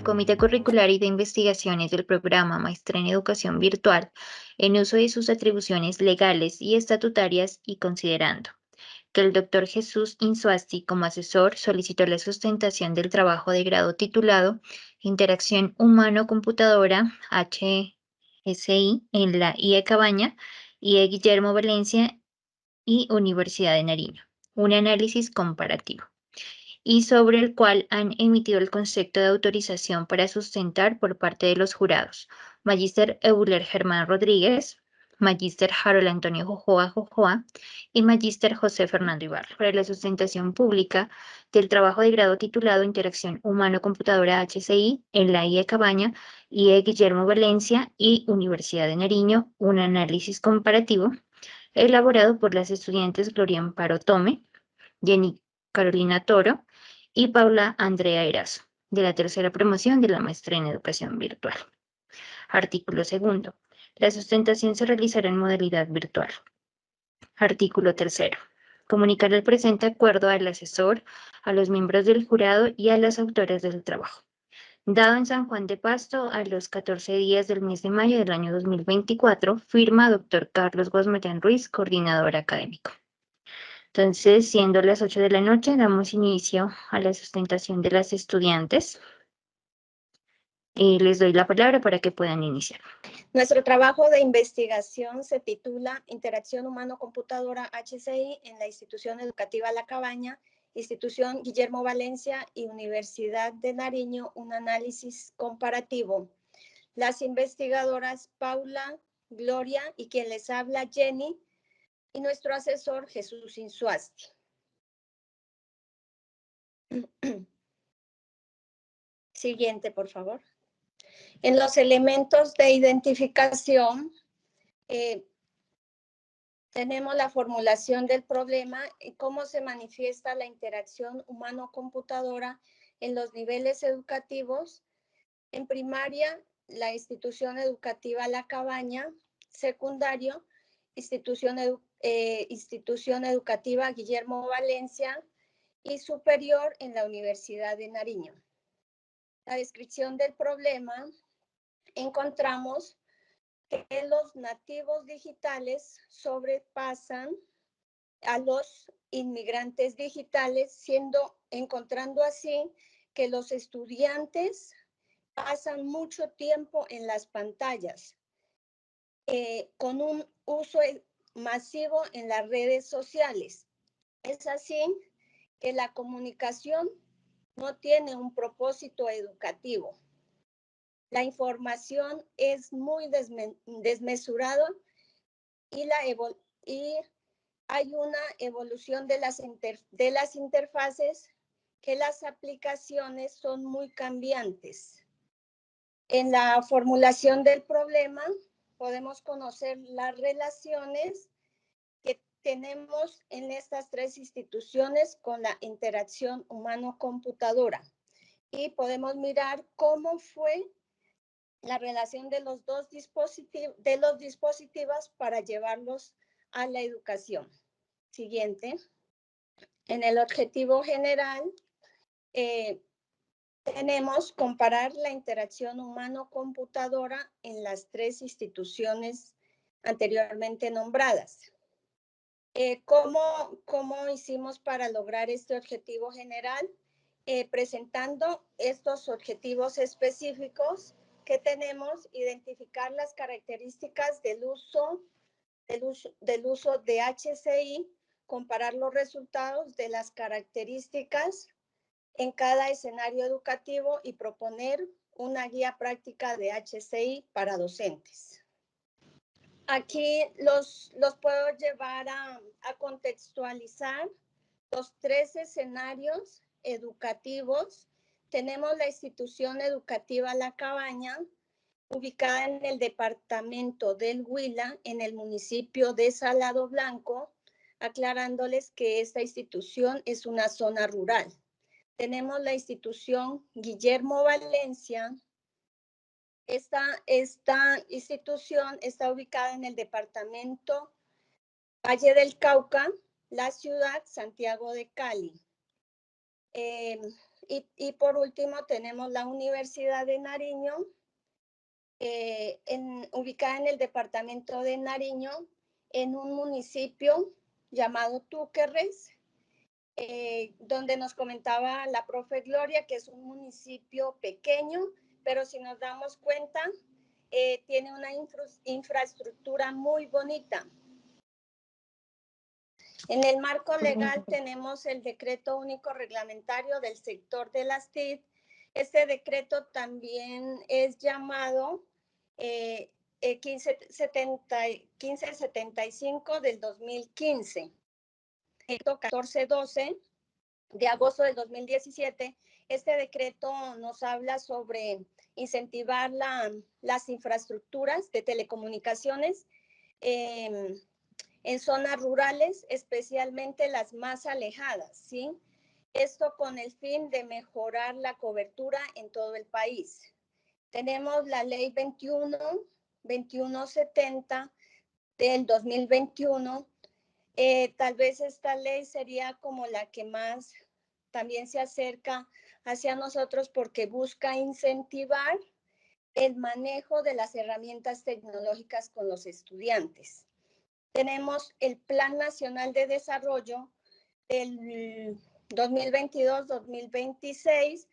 el Comité Curricular y de Investigaciones del Programa Maestría en Educación Virtual, en uso de sus atribuciones legales y estatutarias y considerando que el doctor Jesús Insuasti, como asesor, solicitó la sustentación del trabajo de grado titulado Interacción Humano-Computadora HSI en la IE Cabaña, IE Guillermo Valencia y Universidad de Nariño, un análisis comparativo, y sobre el cual han emitido el concepto de autorización para sustentar por parte de los jurados: Magíster Euler Germán Rodríguez, Magíster Harold Antonio Jojoa y Magíster José Fernando Ibarra, para la sustentación pública del trabajo de grado titulado Interacción Humano-Computadora HCI en la IE Cabaña, IE Guillermo Valencia y Universidad de Nariño, un análisis comparativo, elaborado por las estudiantes Gloria Amparo Tome, Jenny Carolina Toro y Paula Andrea Erazo, de la tercera promoción de la maestría en educación virtual. Artículo segundo. La sustentación se realizará en modalidad virtual. Artículo tercero. Comunicar el presente acuerdo al asesor, a los miembros del jurado y a las autoras del trabajo. Dado en San Juan de Pasto a los 14 días del mes de mayo del año 2024, firma Dr. Carlos Guasmayán Ruiz, coordinador académico. Entonces, siendo las 8 de la noche, damos inicio a la sustentación de las estudiantes. Les doy la palabra para que puedan iniciar. Nuestro trabajo de investigación se titula Interacción Humano-Computadora HCI en la Institución Educativa La Cabaña, Institución Guillermo Valencia y Universidad de Nariño, un análisis comparativo. Las investigadoras Paula, Gloria y quien les habla Jenny, y nuestro asesor Jesús Insuasti. Siguiente, por favor. En los elementos de identificación tenemos la formulación del problema y cómo se manifiesta la interacción humano-computadora en los niveles educativos. En primaria, la institución educativa La Cabaña; secundario, institución educativa Guillermo Valencia; y superior en la Universidad de Nariño. La descripción del problema: encontramos que los nativos digitales sobrepasan a los inmigrantes digitales, encontrando así que los estudiantes pasan mucho tiempo en las pantallas, con un uso masivo en las redes sociales. Es así que la comunicación no tiene un propósito educativo. La información es muy desmesurada y hay una evolución de las interfaces, que las aplicaciones son muy cambiantes. En la formulación del problema podemos conocer las relaciones que tenemos en estas tres instituciones con la interacción humano-computadora, y podemos mirar cómo fue la relación de los dispositivos para llevarlos a la educación. Siguiente. En el objetivo general tenemos comparar la interacción humano-computadora en las tres instituciones anteriormente nombradas. ¿Cómo hicimos para lograr este objetivo general? Presentando estos objetivos específicos que tenemos, identificar las características del uso de HCI, comparar los resultados de las características en cada escenario educativo y proponer una guía práctica de HCI para docentes. Aquí los puedo llevar a contextualizar los tres escenarios educativos. Tenemos la institución educativa La Cabaña, ubicada en el departamento del Huila, en el municipio de Salado Blanco, aclarándoles que esta institución es una zona rural. Tenemos la institución Guillermo Valencia. Esta institución está ubicada en el departamento Valle del Cauca, la ciudad Santiago de Cali. Y por último tenemos la Universidad de Nariño, ubicada en el departamento de Nariño, en un municipio llamado Túquerres, donde nos comentaba la profe Gloria que es un municipio pequeño, pero si nos damos cuenta, tiene una infraestructura muy bonita. En el marco legal tenemos el decreto único reglamentario del sector de las TIC. Este decreto también es llamado 1575 del 2015. El 1412 de agosto del 2017, este decreto nos habla sobre incentivar las infraestructuras de telecomunicaciones en zonas rurales, especialmente las más alejadas, ¿sí? Esto con el fin de mejorar la cobertura en todo el país. Tenemos la ley 2170 del 2021. Tal vez esta ley sería como la que más también se acerca hacia nosotros porque busca incentivar el manejo de las herramientas tecnológicas con los estudiantes. Tenemos el Plan Nacional de Desarrollo del 2022-2026,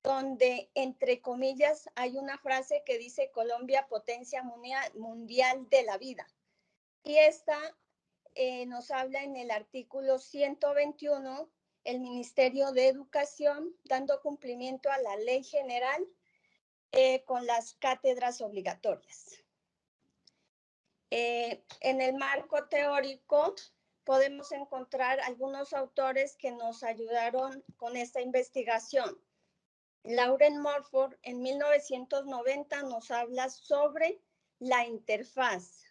donde, entre comillas, hay una frase que dice Colombia, potencia mundial de la vida. Y esta nos habla en el artículo 121, el Ministerio de Educación, dando cumplimiento a la ley general con las cátedras obligatorias. En el marco teórico podemos encontrar algunos autores que nos ayudaron con esta investigación. Lauren Morford en 1990 nos habla sobre la interfaz.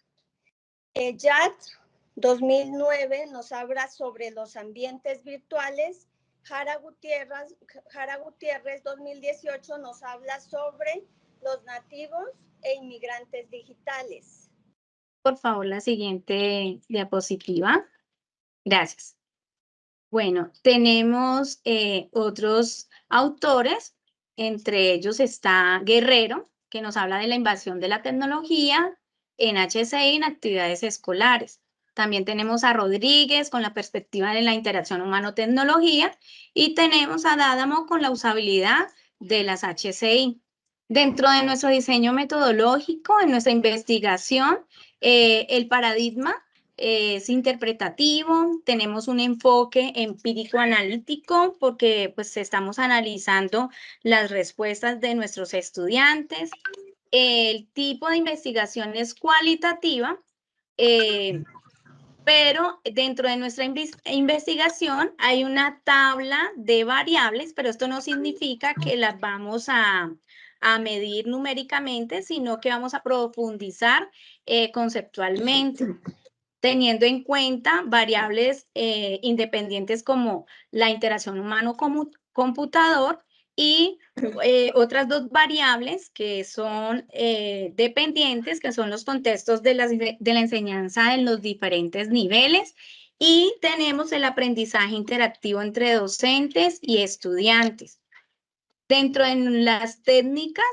Yad 2009 nos habla sobre los ambientes virtuales. Jara Gutiérrez 2018 nos habla sobre los nativos e inmigrantes digitales. Por favor, la siguiente diapositiva. Gracias. Bueno, tenemos otros autores, entre ellos está Guerrero, que nos habla de la invasión de la tecnología en HCI en actividades escolares. También tenemos a Rodríguez con la perspectiva de la interacción humano-tecnología y tenemos a Dádamo con la usabilidad de las HCI. Dentro de nuestro diseño metodológico, en nuestra investigación, el paradigma es interpretativo, tenemos un enfoque empírico-analítico porque pues estamos analizando las respuestas de nuestros estudiantes. El tipo de investigación es cualitativa, pero dentro de nuestra investigación hay una tabla de variables, pero esto no significa que las vamos a medir numéricamente, sino que vamos a profundizar conceptualmente, teniendo en cuenta variables independientes como la interacción humano-computador y otras dos variables que son dependientes, que son los contextos de la enseñanza en los diferentes niveles, y tenemos el aprendizaje interactivo entre docentes y estudiantes. Dentro de las técnicas,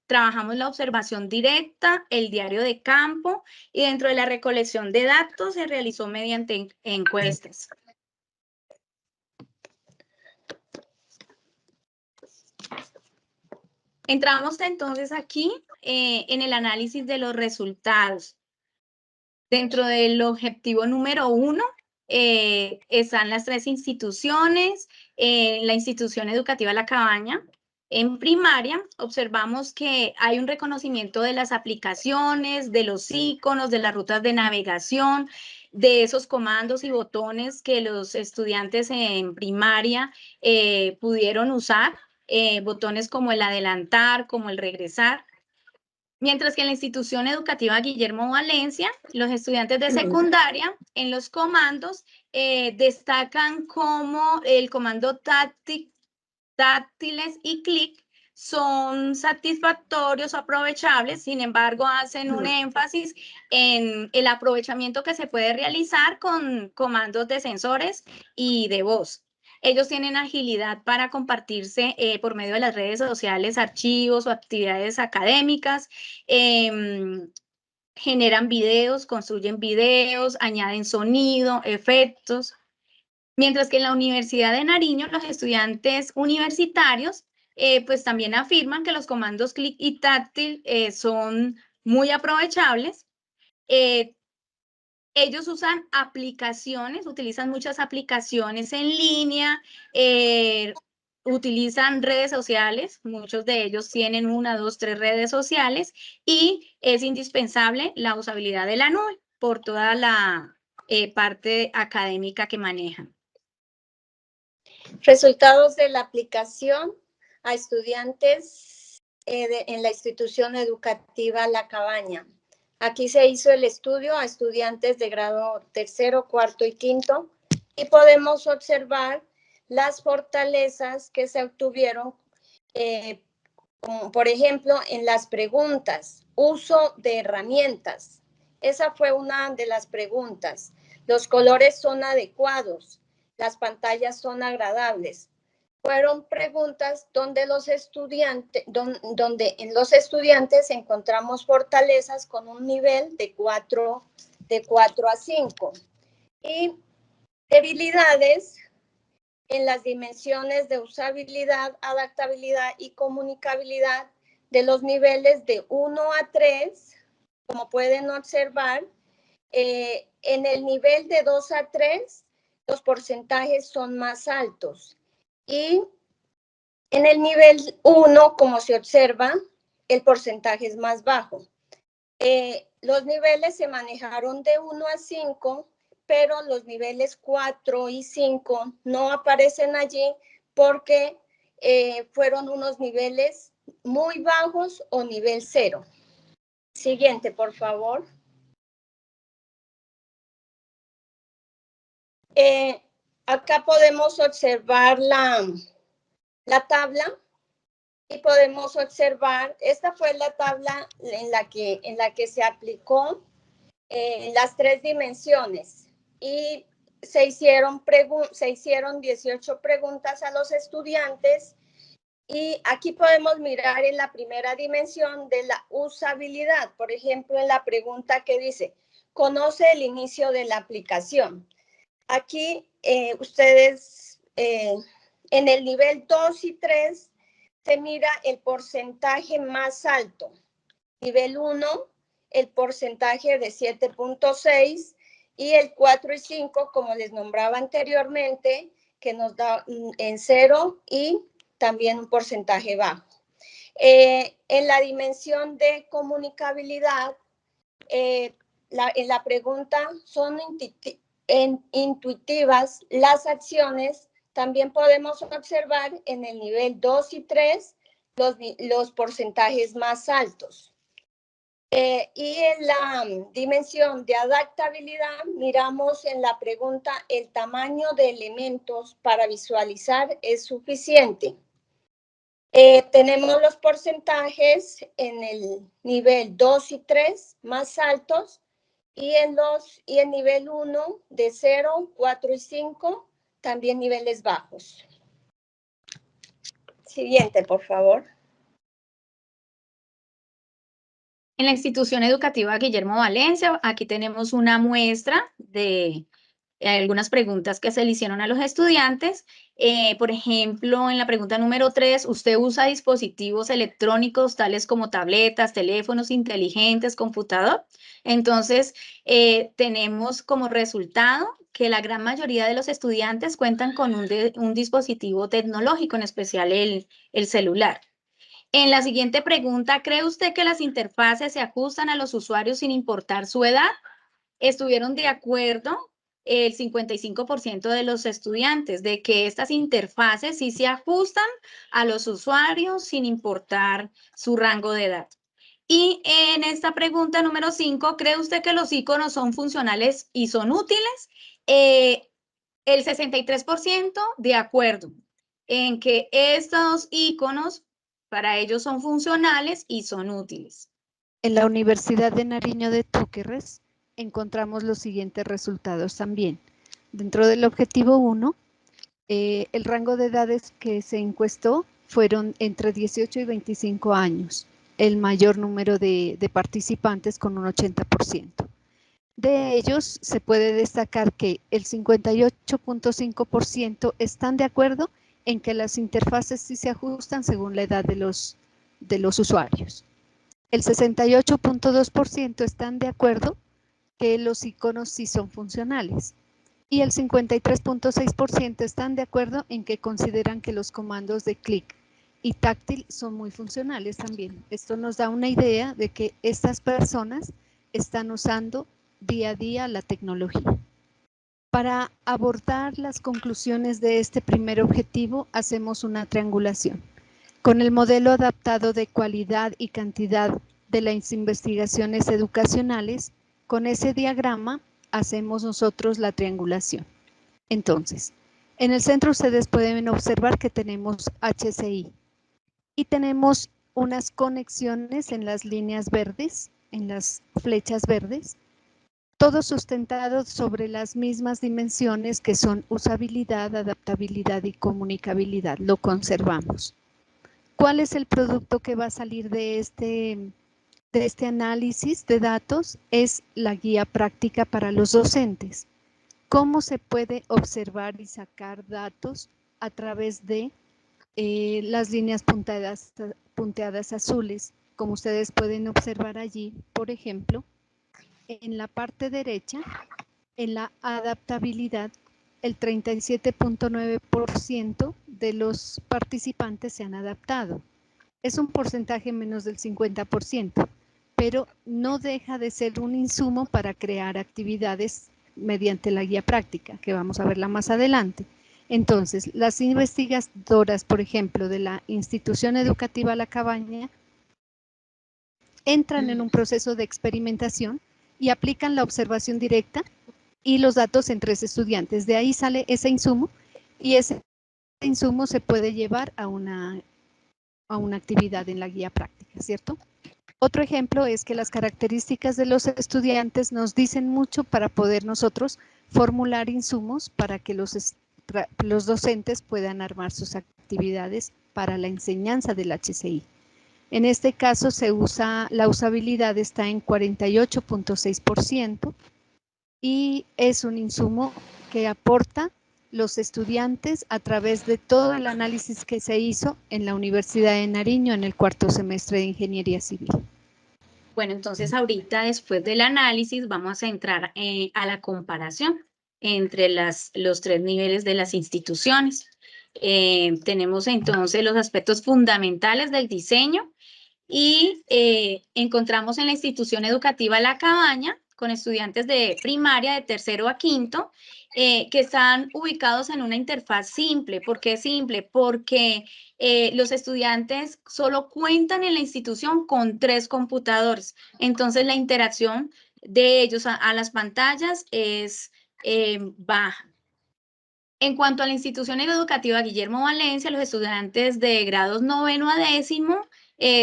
trabajamos la observación directa, el diario de campo, y dentro de la recolección de datos se realizó mediante encuestas. Entramos entonces aquí en el análisis de los resultados. Dentro del objetivo número 1 están las 3 instituciones, la institución educativa La Cabaña. En primaria observamos que hay un reconocimiento de las aplicaciones, de los iconos, de las rutas de navegación, de esos comandos y botones que los estudiantes en primaria pudieron usar, botones como el adelantar, como el regresar. Mientras que en la institución educativa Guillermo Valencia, los estudiantes de secundaria en los comandos destacan como el comando táctiles y clic son satisfactorios o aprovechables, sin embargo hacen un énfasis en el aprovechamiento que se puede realizar con comandos de sensores y de voz. Ellos tienen agilidad para compartirse por medio de las redes sociales, archivos o actividades académicas. Generan videos, construyen videos, añaden sonido, efectos. Mientras que en la Universidad de Nariño, los estudiantes universitarios pues también afirman que los comandos clic y táctil son muy aprovechables. Ellos usan aplicaciones, utilizan muchas aplicaciones en línea, utilizan redes sociales, muchos de ellos tienen 1, 2, 3 redes sociales y es indispensable la usabilidad de la nube por toda la parte académica que manejan. Resultados de la aplicación a estudiantes en la institución educativa La Cabaña. Aquí se hizo el estudio a estudiantes de grado 3º, 4º y 5º y podemos observar las fortalezas que se obtuvieron, como por ejemplo en las preguntas, uso de herramientas. Esa fue una de las preguntas. Los colores son adecuados, las pantallas son agradables. Fueron preguntas donde en los estudiantes encontramos fortalezas con un nivel de 4 a 5 y debilidades en las dimensiones de usabilidad, adaptabilidad y comunicabilidad de los niveles de 1 a 3, como pueden observar. En el nivel de 2 a 3, los porcentajes son más altos. Y en el nivel 1, como se observa, el porcentaje es más bajo. Los niveles se manejaron de 1 a 5, pero los niveles 4 y 5 no aparecen allí porque fueron unos niveles muy bajos o nivel 0. Siguiente, por favor. Acá podemos observar la tabla y podemos observar, esta fue la tabla en la que se aplicó las 3 dimensiones y se hicieron 18 preguntas a los estudiantes y aquí podemos mirar en la primera dimensión de la usabilidad, por ejemplo, en la pregunta que dice, ¿conoce el inicio de la aplicación? Aquí ustedes en el nivel 2 y 3 se mira el porcentaje más alto. Nivel 1, el porcentaje de 7.6 y el 4 y 5, como les nombraba anteriormente, que nos da en 0 y también un porcentaje bajo. En la dimensión de comunicabilidad, en la pregunta son intuitivas las acciones. También podemos observar en el nivel 2 y 3 los porcentajes más altos. Y en la dimensión de adaptabilidad, miramos en la pregunta, ¿el tamaño de elementos para visualizar es suficiente? Tenemos los porcentajes en el nivel 2 y 3 más altos y en el nivel 1 de 0, 4 y 5 también niveles bajos. Siguiente, por favor. En la institución educativa Guillermo Valencia, aquí tenemos una muestra de algunas preguntas que se le hicieron a los estudiantes. Por ejemplo, en la pregunta número 3, ¿usted usa dispositivos electrónicos tales como tabletas, teléfonos inteligentes, computador? Entonces, tenemos como resultado que la gran mayoría de los estudiantes cuentan con un dispositivo tecnológico, en especial el celular. En la siguiente pregunta, ¿cree usted que las interfaces se ajustan a los usuarios sin importar su edad? Estuvieron de acuerdo el 55% de los estudiantes de que estas interfaces sí se ajustan a los usuarios sin importar su rango de edad. Y en esta pregunta número 5, ¿cree usted que los iconos son funcionales y son útiles? El 63% de acuerdo en que estos iconos para ellos son funcionales y son útiles. En la Universidad de Nariño de Túquerres encontramos los siguientes resultados también. Dentro del objetivo 1, El rango de edades que se encuestó fueron entre 18 y 25 años, el mayor número de participantes con un 80%. De ellos se puede destacar que el 58.5% están de acuerdo en que las interfaces sí se ajustan según la edad de los usuarios. El 68.2% están de acuerdo que los iconos sí son funcionales. Y el 53.6% están de acuerdo en que consideran que los comandos de clic y táctil son muy funcionales también. Esto nos da una idea de que estas personas están usando día a día la tecnología. Para abordar las conclusiones de este primer objetivo, hacemos una triangulación. Con el modelo adaptado de cualidad y cantidad de las investigaciones educacionales, con ese diagrama hacemos nosotros la triangulación. Entonces, en el centro ustedes pueden observar que tenemos HCI y tenemos unas conexiones en las líneas verdes, en las flechas verdes, todo sustentado sobre las mismas dimensiones que son usabilidad, adaptabilidad y comunicabilidad. Lo conservamos. ¿Cuál es el producto que va a salir de este análisis de datos? Es la guía práctica para los docentes. ¿Cómo se puede observar y sacar datos a través de las líneas punteadas azules? Como ustedes pueden observar allí, por ejemplo, en la parte derecha, en la adaptabilidad, el 37.9% de los participantes se han adaptado. Es un porcentaje menos del 50%, pero no deja de ser un insumo para crear actividades mediante la guía práctica, que vamos a verla más adelante. Entonces, las investigadoras, por ejemplo, de la institución educativa La Cabaña, entran en un proceso de experimentación y aplican la observación directa y los datos en 3 estudiantes. De ahí sale ese insumo y ese insumo se puede llevar a una actividad en la guía práctica, ¿cierto? Otro ejemplo es que las características de los estudiantes nos dicen mucho para poder nosotros formular insumos para que los docentes puedan armar sus actividades para la enseñanza del HCI. En este caso la usabilidad está en 48.6% y es un insumo que aporta los estudiantes a través de todo el análisis que se hizo en la Universidad de Nariño en el 4º semestre de Ingeniería Civil. Bueno, entonces ahorita después del análisis vamos a entrar a la comparación entre los 3 niveles de las instituciones. Tenemos entonces los aspectos fundamentales del diseño y encontramos en la institución educativa La Cabaña con estudiantes de primaria de 3º a 5º que están ubicados en una interfaz simple. ¿Por qué simple? Porque los estudiantes solo cuentan en la institución con 3 computadores. Entonces, la interacción de ellos a las pantallas es baja. En cuanto a la institución educativa Guillermo Valencia, los estudiantes de grados 9º a 10º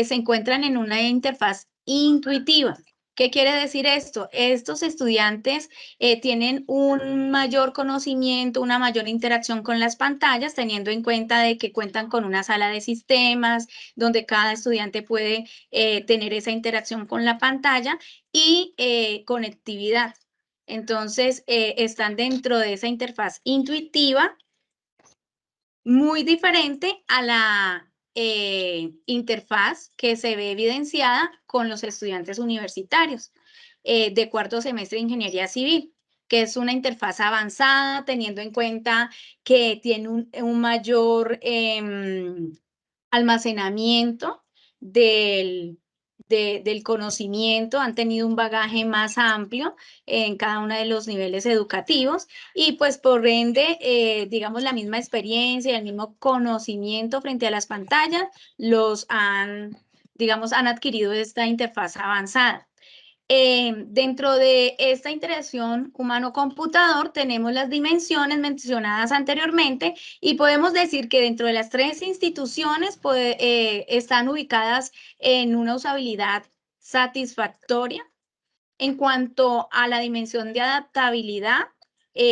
se encuentran en una interfaz intuitiva. ¿Qué quiere decir esto? Estos estudiantes tienen un mayor conocimiento, una mayor interacción con las pantallas, teniendo en cuenta de que cuentan con una sala de sistemas, donde cada estudiante puede tener esa interacción con la pantalla y conectividad. Entonces, están dentro de esa interfaz intuitiva muy diferente a la interfaz que se ve evidenciada con los estudiantes universitarios de 4º semestre de Ingeniería Civil, que es una interfaz avanzada, teniendo en cuenta que tiene un mayor almacenamiento del conocimiento, han tenido un bagaje más amplio en cada uno de los niveles educativos y pues por ende, digamos, la misma experiencia y el mismo conocimiento frente a las pantallas han adquirido esta interfaz avanzada. Dentro de esta interacción humano-computador tenemos las dimensiones mencionadas anteriormente y podemos decir que dentro de las 3 instituciones están ubicadas en una usabilidad satisfactoria. En cuanto a la dimensión de adaptabilidad,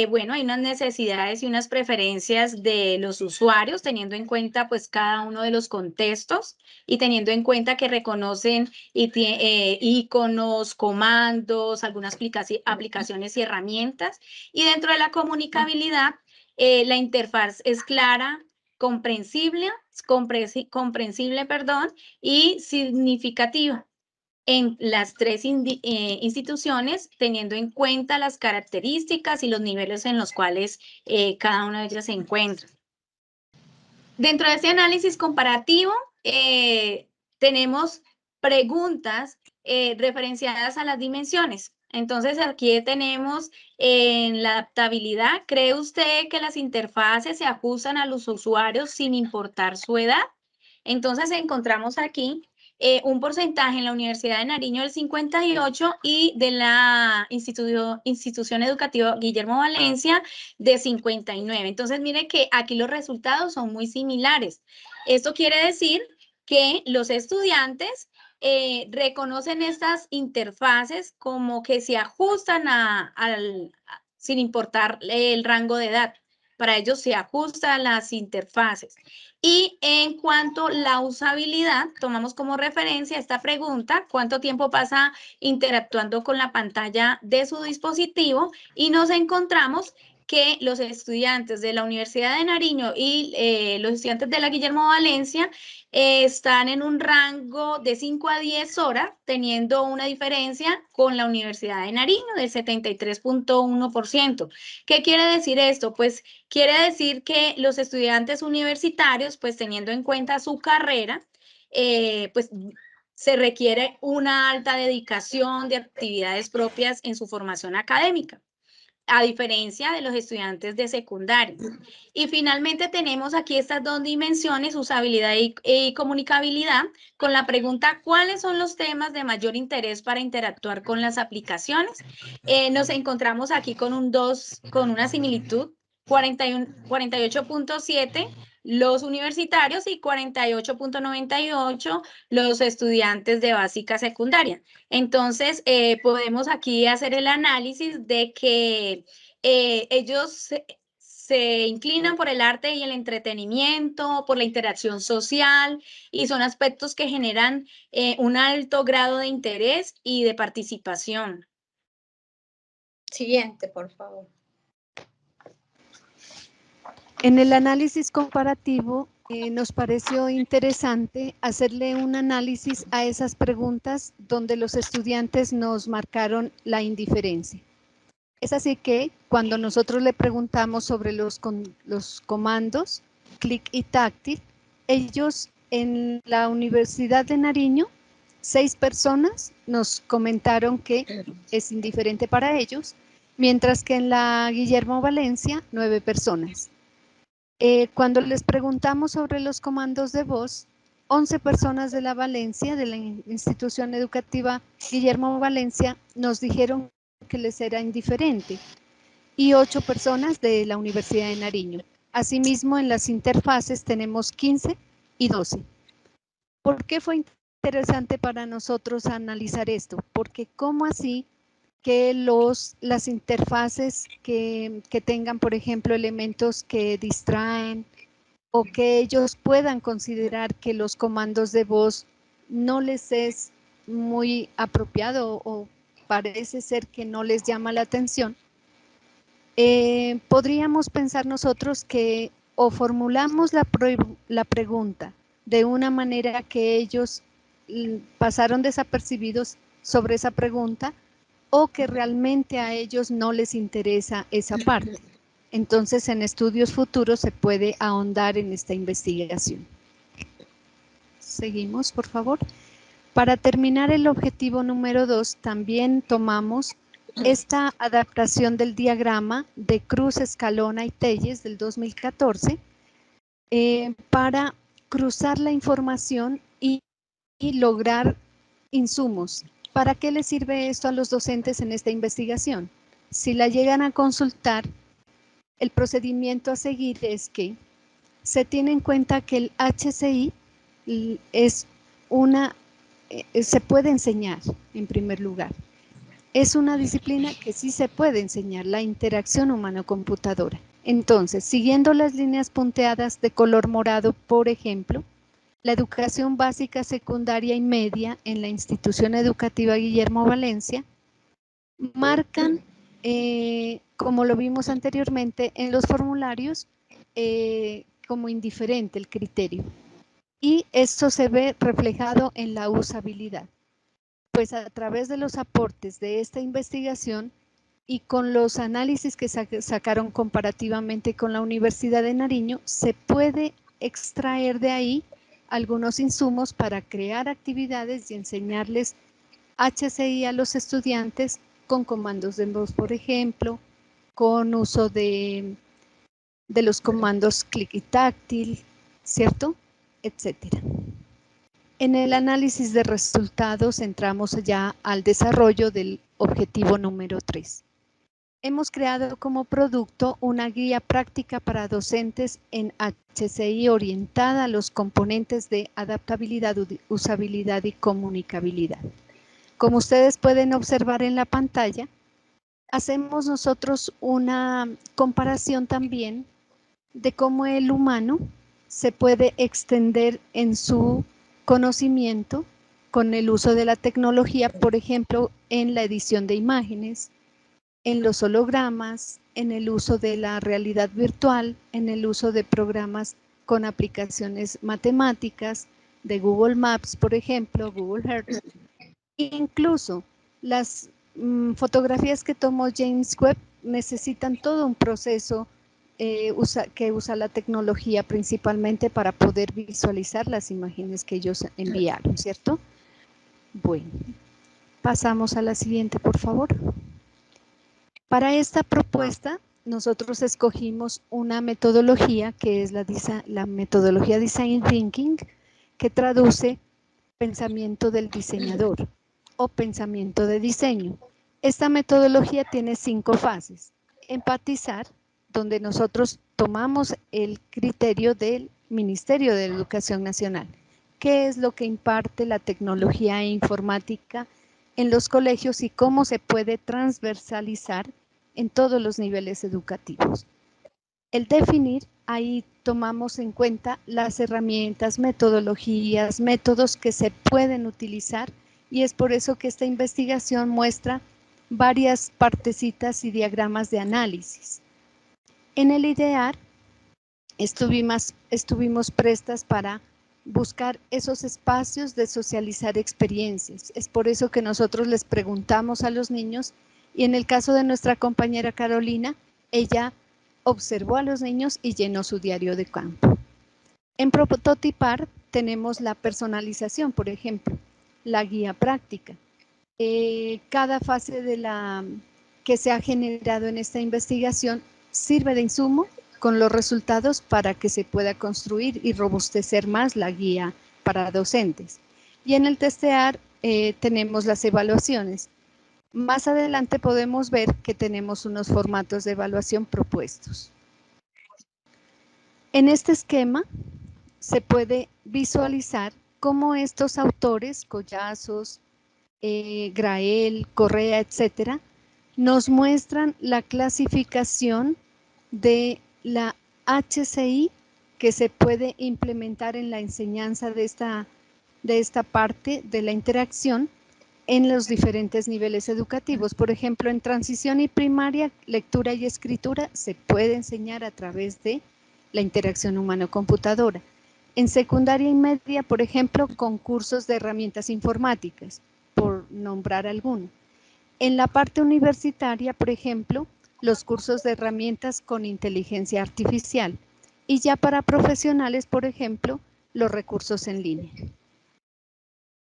bueno, hay unas necesidades y unas preferencias de los usuarios, teniendo en cuenta pues cada uno de los contextos y teniendo en cuenta que reconocen iconos, comandos, algunas aplicaciones y herramientas. Y dentro de la comunicabilidad, la interfaz es clara, comprensible, perdón, y significativa en las tres instituciones, teniendo en cuenta las características y los niveles en los cuales cada una de ellas se encuentra. Dentro de este análisis comparativo, tenemos preguntas referenciadas a las dimensiones. Entonces, aquí tenemos en la adaptabilidad, ¿cree usted que las interfaces se ajustan a los usuarios sin importar su edad? Entonces, encontramos aquí un porcentaje en la Universidad de Nariño del 58% y de la institución educativa Guillermo Valencia de 59%. Entonces, mire que aquí los resultados son muy similares. Esto quiere decir que los estudiantes reconocen estas interfaces como que se ajustan sin importar el rango de edad. Para ellos se ajustan las interfaces. Y en cuanto a la usabilidad, tomamos como referencia esta pregunta: ¿cuánto tiempo pasa interactuando con la pantalla de su dispositivo? Y nos encontramos que los estudiantes de la Universidad de Nariño y los estudiantes de la Guillermo Valencia están en un rango de 5 a 10 horas, teniendo una diferencia con la Universidad de Nariño del 73.1%. ¿Qué quiere decir esto? Pues quiere decir que los estudiantes universitarios, pues teniendo en cuenta su carrera, pues se requiere una alta dedicación de actividades propias en su formación académica, a diferencia de los estudiantes de secundaria. Y finalmente tenemos aquí estas dos dimensiones, usabilidad y comunicabilidad, con la pregunta: ¿cuáles son los temas de mayor interés para interactuar con las aplicaciones? Nos encontramos aquí con una similitud: 48.7 los universitarios y 48.98 los estudiantes de básica secundaria. Entonces, podemos aquí hacer el análisis de que ellos se inclinan por el arte y el entretenimiento, por la interacción social, y son aspectos que generan un alto grado de interés y de participación. Siguiente, por favor. En el análisis comparativo, nos pareció interesante hacerle un análisis a esas preguntas donde los estudiantes nos marcaron la indiferencia. Es así que cuando nosotros le preguntamos sobre los comandos clic y táctil, ellos en la Universidad de Nariño, 6 personas nos comentaron que es indiferente para ellos, mientras que en la Guillermo Valencia, 9 personas. Cuando les preguntamos sobre los comandos de voz, 11 personas de la Valencia, de la institución educativa Guillermo Valencia, nos dijeron que les era indiferente, y 8 personas de la Universidad de Nariño. Asimismo, en las interfaces tenemos 15 y 12. ¿Por qué fue interesante para nosotros analizar esto? Porque ¿cómo así que las interfaces que tengan, por ejemplo, elementos que distraen, o que ellos puedan considerar que los comandos de voz no les es muy apropiado o parece ser que no les llama la atención? Podríamos pensar nosotros que o formulamos la pregunta de una manera que ellos pasaron desapercibidos sobre esa pregunta, o que realmente a ellos no les interesa esa parte. Entonces, en estudios futuros se puede ahondar en esta investigación. Seguimos, por favor. Para terminar el objetivo número 2, también tomamos esta adaptación del diagrama de Cruz, Escalona y Telles del 2014 para cruzar la información y lograr insumos. ¿Para qué les sirve esto a los docentes en esta investigación? Si la llegan a consultar, el procedimiento a seguir es que se tiene en cuenta que el HCI se puede enseñar en primer lugar. es una disciplina que sí se puede enseñar, la interacción humano-computadora. Entonces, siguiendo las líneas punteadas de color morado, por ejemplo, la educación básica, secundaria y media en la institución educativa Guillermo Valencia marcan, como lo vimos anteriormente en los formularios, como indiferente el criterio. Y esto se ve reflejado en la usabilidad. Pues a través de los aportes de esta investigación y con los análisis que sacaron comparativamente con la Universidad de Nariño, se puede extraer de ahí algunos insumos para crear actividades y enseñarles HCI a los estudiantes con comandos de voz, por ejemplo, con uso de los comandos clic y táctil, ¿cierto? Etcétera. En el análisis de resultados entramos ya al desarrollo del objetivo número 3. Hemos creado como producto una guía práctica para docentes en HCI orientada a los componentes de adaptabilidad, usabilidad y comunicabilidad. Como ustedes pueden observar en la pantalla, hacemos nosotros una comparación también de cómo el humano se puede extender en su conocimiento con el uso de la tecnología, por ejemplo, en la edición de imágenes, en los hologramas, en el uso de la realidad virtual, en el uso de programas con aplicaciones matemáticas, de Google Maps, por ejemplo, Google Earth. Incluso las fotografías que tomó James Webb necesitan todo un proceso que usa la tecnología principalmente para poder visualizar las imágenes que ellos enviaron, ¿cierto? Bueno, pasamos a la siguiente, por favor. Para esta propuesta, nosotros escogimos una metodología que es la metodología Design Thinking, que traduce pensamiento del diseñador o pensamiento de diseño. Esta metodología tiene 5 fases. Empatizar, donde nosotros tomamos el criterio del Ministerio de Educación Nacional. ¿Qué es lo que imparte la tecnología e informática en los colegios y cómo se puede transversalizar en todos los niveles educativos? El definir, ahí tomamos en cuenta las herramientas, metodologías, métodos que se pueden utilizar, y es por eso que esta investigación muestra varias partecitas y diagramas de análisis. En el idear estuvimos prestas para buscar esos espacios de socializar experiencias. Es por eso que nosotros les preguntamos a los niños, y en el caso de nuestra compañera Carolina, ella observó a los niños y llenó su diario de campo. En prototipar tenemos la personalización, por ejemplo, la guía práctica. Cada fase que se ha generado en esta investigación sirve de insumo con los resultados para que se pueda construir y robustecer más la guía para docentes. Y en el testear tenemos las evaluaciones. Más adelante podemos ver que tenemos unos formatos de evaluación propuestos. En este esquema se puede visualizar cómo estos autores, Collazos, Grael, Correa, etcétera, nos muestran la clasificación de la HCI que se puede implementar en la enseñanza de esta parte de la interacción en los diferentes niveles educativos. Por ejemplo, en transición y primaria, lectura y escritura se puede enseñar a través de la interacción humano-computadora. En secundaria y media, por ejemplo, con cursos de herramientas informáticas, por nombrar alguno. En la parte universitaria, por ejemplo, los cursos de herramientas con inteligencia artificial. Y ya para profesionales, por ejemplo, los recursos en línea.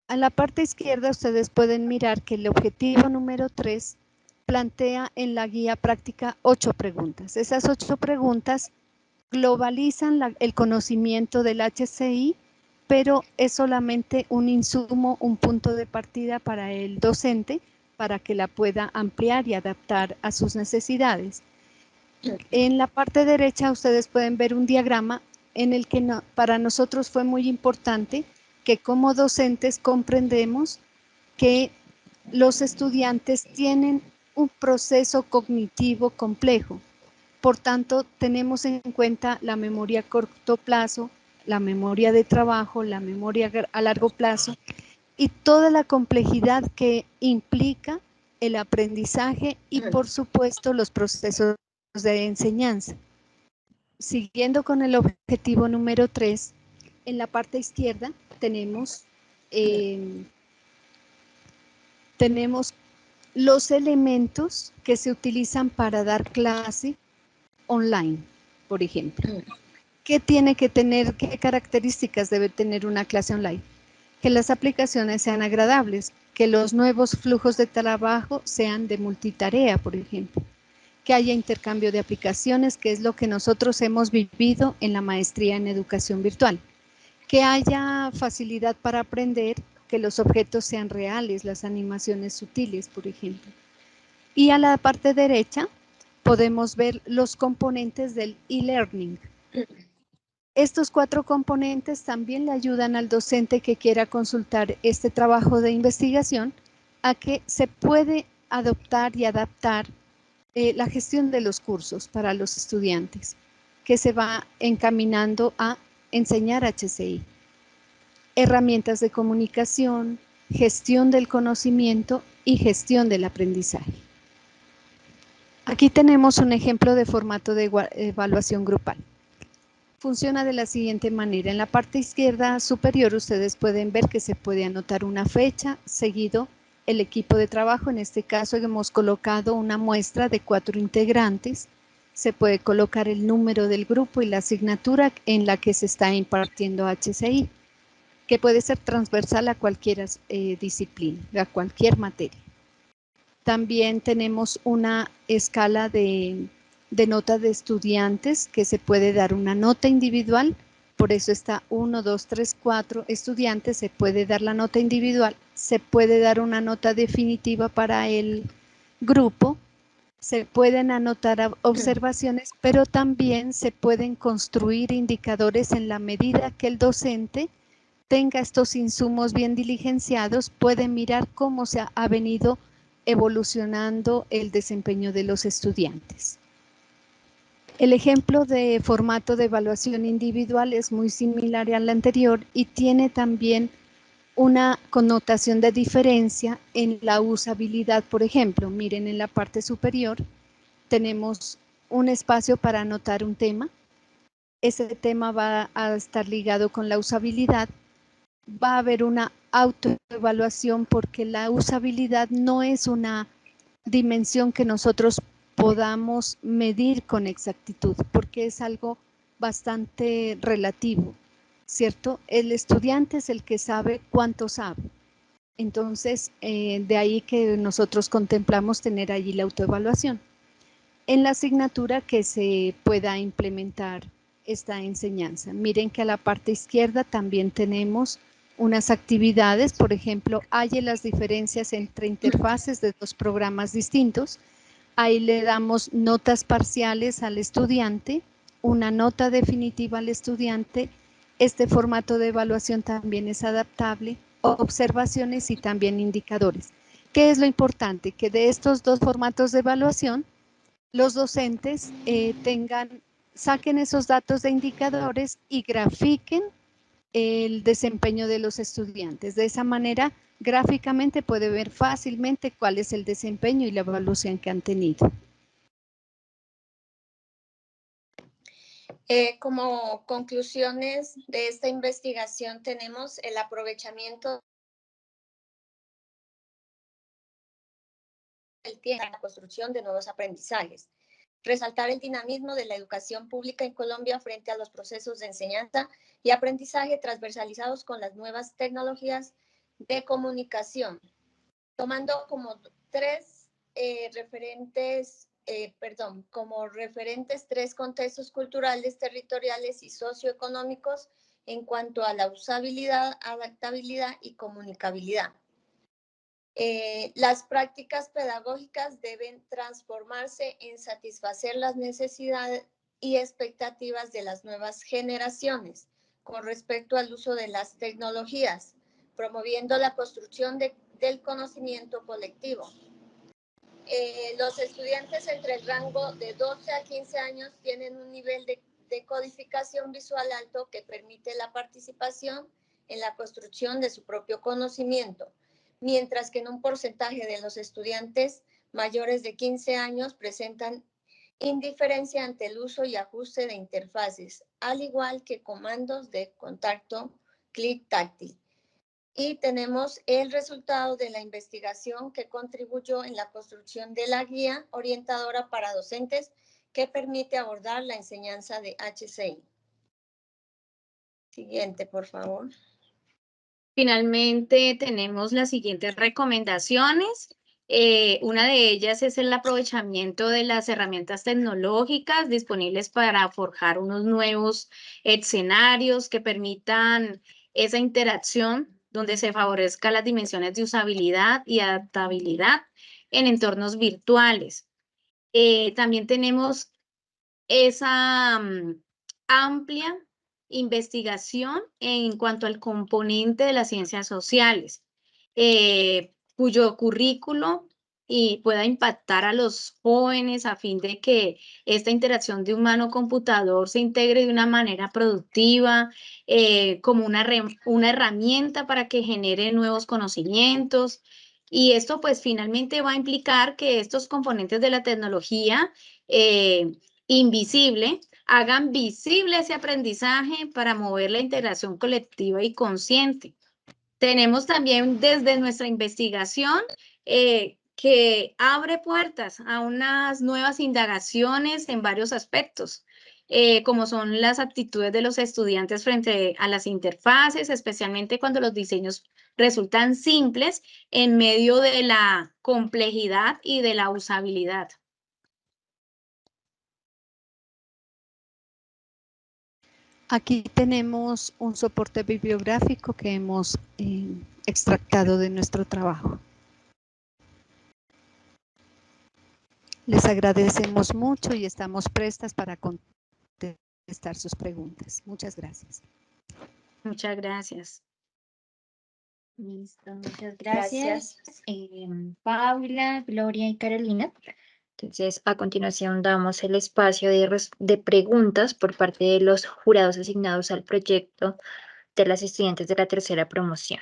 A la parte izquierda ustedes pueden mirar que el objetivo número 3 plantea en la guía práctica 8 preguntas. Esas 8 preguntas globalizan el conocimiento del HCI, pero es solamente un insumo, un punto de partida para el docente para que la pueda ampliar y adaptar a sus necesidades. En la parte derecha ustedes pueden ver un diagrama en el que para nosotros fue muy importante que como docentes comprendemos que los estudiantes tienen un proceso cognitivo complejo. Por tanto, tenemos en cuenta la memoria a corto plazo, la memoria de trabajo, la memoria a largo plazo y toda la complejidad que implica el aprendizaje y, por supuesto, los procesos de enseñanza. Siguiendo con el objetivo número 3, en la parte izquierda tenemos los elementos que se utilizan para dar clase online, por ejemplo. ¿Qué tiene que tener, qué características debe tener una clase online? Que las aplicaciones sean agradables, que los nuevos flujos de trabajo sean de multitarea, por ejemplo, que haya intercambio de aplicaciones, que es lo que nosotros hemos vivido en la maestría en educación virtual, que haya facilidad para aprender, que los objetos sean reales, las animaciones sutiles, por ejemplo. Y a la parte derecha podemos ver los componentes del e-learning. Estos 4 componentes también le ayudan al docente que quiera consultar este trabajo de investigación a que se puede adoptar y adaptar la gestión de los cursos para los estudiantes, que se va encaminando a enseñar HCI. Herramientas de comunicación, gestión del conocimiento y gestión del aprendizaje. Aquí tenemos un ejemplo de formato de evaluación grupal. Funciona de la siguiente manera. En la parte izquierda superior ustedes pueden ver que se puede anotar una fecha, seguido el equipo de trabajo. En este caso hemos colocado una muestra de 4 integrantes. Se puede colocar el número del grupo y la asignatura en la que se está impartiendo HCI, que puede ser transversal a cualquier disciplina, a cualquier materia. También tenemos una escala de nota de estudiantes, que se puede dar una nota individual, por eso está 1, 2, 3, 4 estudiantes, se puede dar la nota individual, se puede dar una nota definitiva para el grupo, se pueden anotar observaciones, pero también se pueden construir indicadores en la medida que el docente tenga estos insumos bien diligenciados, puede mirar cómo se ha venido evolucionando el desempeño de los estudiantes. El ejemplo de formato de evaluación individual es muy similar al anterior y tiene también una connotación de diferencia en la usabilidad. Por ejemplo, miren en la parte superior tenemos un espacio para anotar un tema. Ese tema va a estar ligado con la usabilidad. Va a haber una autoevaluación porque la usabilidad no es una dimensión que nosotros podamos medir con exactitud, porque es algo bastante relativo, ¿cierto? El estudiante es el que sabe cuánto sabe. Entonces, de ahí que nosotros contemplamos tener allí la autoevaluación. En la asignatura que se pueda implementar esta enseñanza. Miren que a la parte izquierda también tenemos unas actividades, por ejemplo, halle las diferencias entre interfaces de 2 programas distintos. Ahí le damos notas parciales al estudiante, una nota definitiva al estudiante. Este formato de evaluación también es adaptable, observaciones y también indicadores. ¿Qué es lo importante? Que de estos 2 formatos de evaluación, los docentes saquen esos datos de indicadores y grafiquen el desempeño de los estudiantes. De esa manera, gráficamente puede ver fácilmente cuál es el desempeño y la evaluación que han tenido. Como conclusiones de esta investigación tenemos el aprovechamiento del tiempo en la construcción de nuevos aprendizajes. Resaltar el dinamismo de la educación pública en Colombia frente a los procesos de enseñanza y aprendizaje transversalizados con las nuevas tecnologías de comunicación, tomando como referentes 3 contextos culturales, territoriales y socioeconómicos en cuanto a la usabilidad, adaptabilidad y comunicabilidad. Las prácticas pedagógicas deben transformarse en satisfacer las necesidades y expectativas de las nuevas generaciones con respecto al uso de las tecnologías, promoviendo la construcción de del conocimiento colectivo. Los estudiantes entre el rango de 12 a 15 años tienen un nivel de codificación visual alto que permite la participación en la construcción de su propio conocimiento, mientras que en un porcentaje de los estudiantes mayores de 15 años presentan indiferencia ante el uso y ajuste de interfaces, al igual que comandos de contacto clic táctil. Y tenemos el resultado de la investigación que contribuyó en la construcción de la guía orientadora para docentes que permite abordar la enseñanza de HCI. Siguiente, por favor. Finalmente tenemos las siguientes recomendaciones. Una de ellas es el aprovechamiento de las herramientas tecnológicas disponibles para forjar unos nuevos escenarios que permitan esa interacción donde se favorezcan las dimensiones de usabilidad y adaptabilidad en entornos virtuales. También tenemos esa amplia investigación en cuanto al componente de las ciencias sociales, cuyo currículo pueda impactar a los jóvenes a fin de que esta interacción de humano-computador se integre de una manera productiva, como una herramienta para que genere nuevos conocimientos. Y esto pues finalmente va a implicar que estos componentes de la tecnología invisible hagan visible ese aprendizaje para mover la integración colectiva y consciente. Tenemos también desde nuestra investigación que abre puertas a unas nuevas indagaciones en varios aspectos, como son las actitudes de los estudiantes frente a las interfaces, especialmente cuando los diseños resultan simples en medio de la complejidad y de la usabilidad. Aquí tenemos un soporte bibliográfico que hemos extractado de nuestro trabajo. Les agradecemos mucho y estamos prestas para contestar sus preguntas. Muchas gracias. Muchas gracias. Listo, muchas gracias. Paula, Gloria y Carolina. Entonces, a continuación damos el espacio de preguntas por parte de los jurados asignados al proyecto de las estudiantes de la tercera promoción.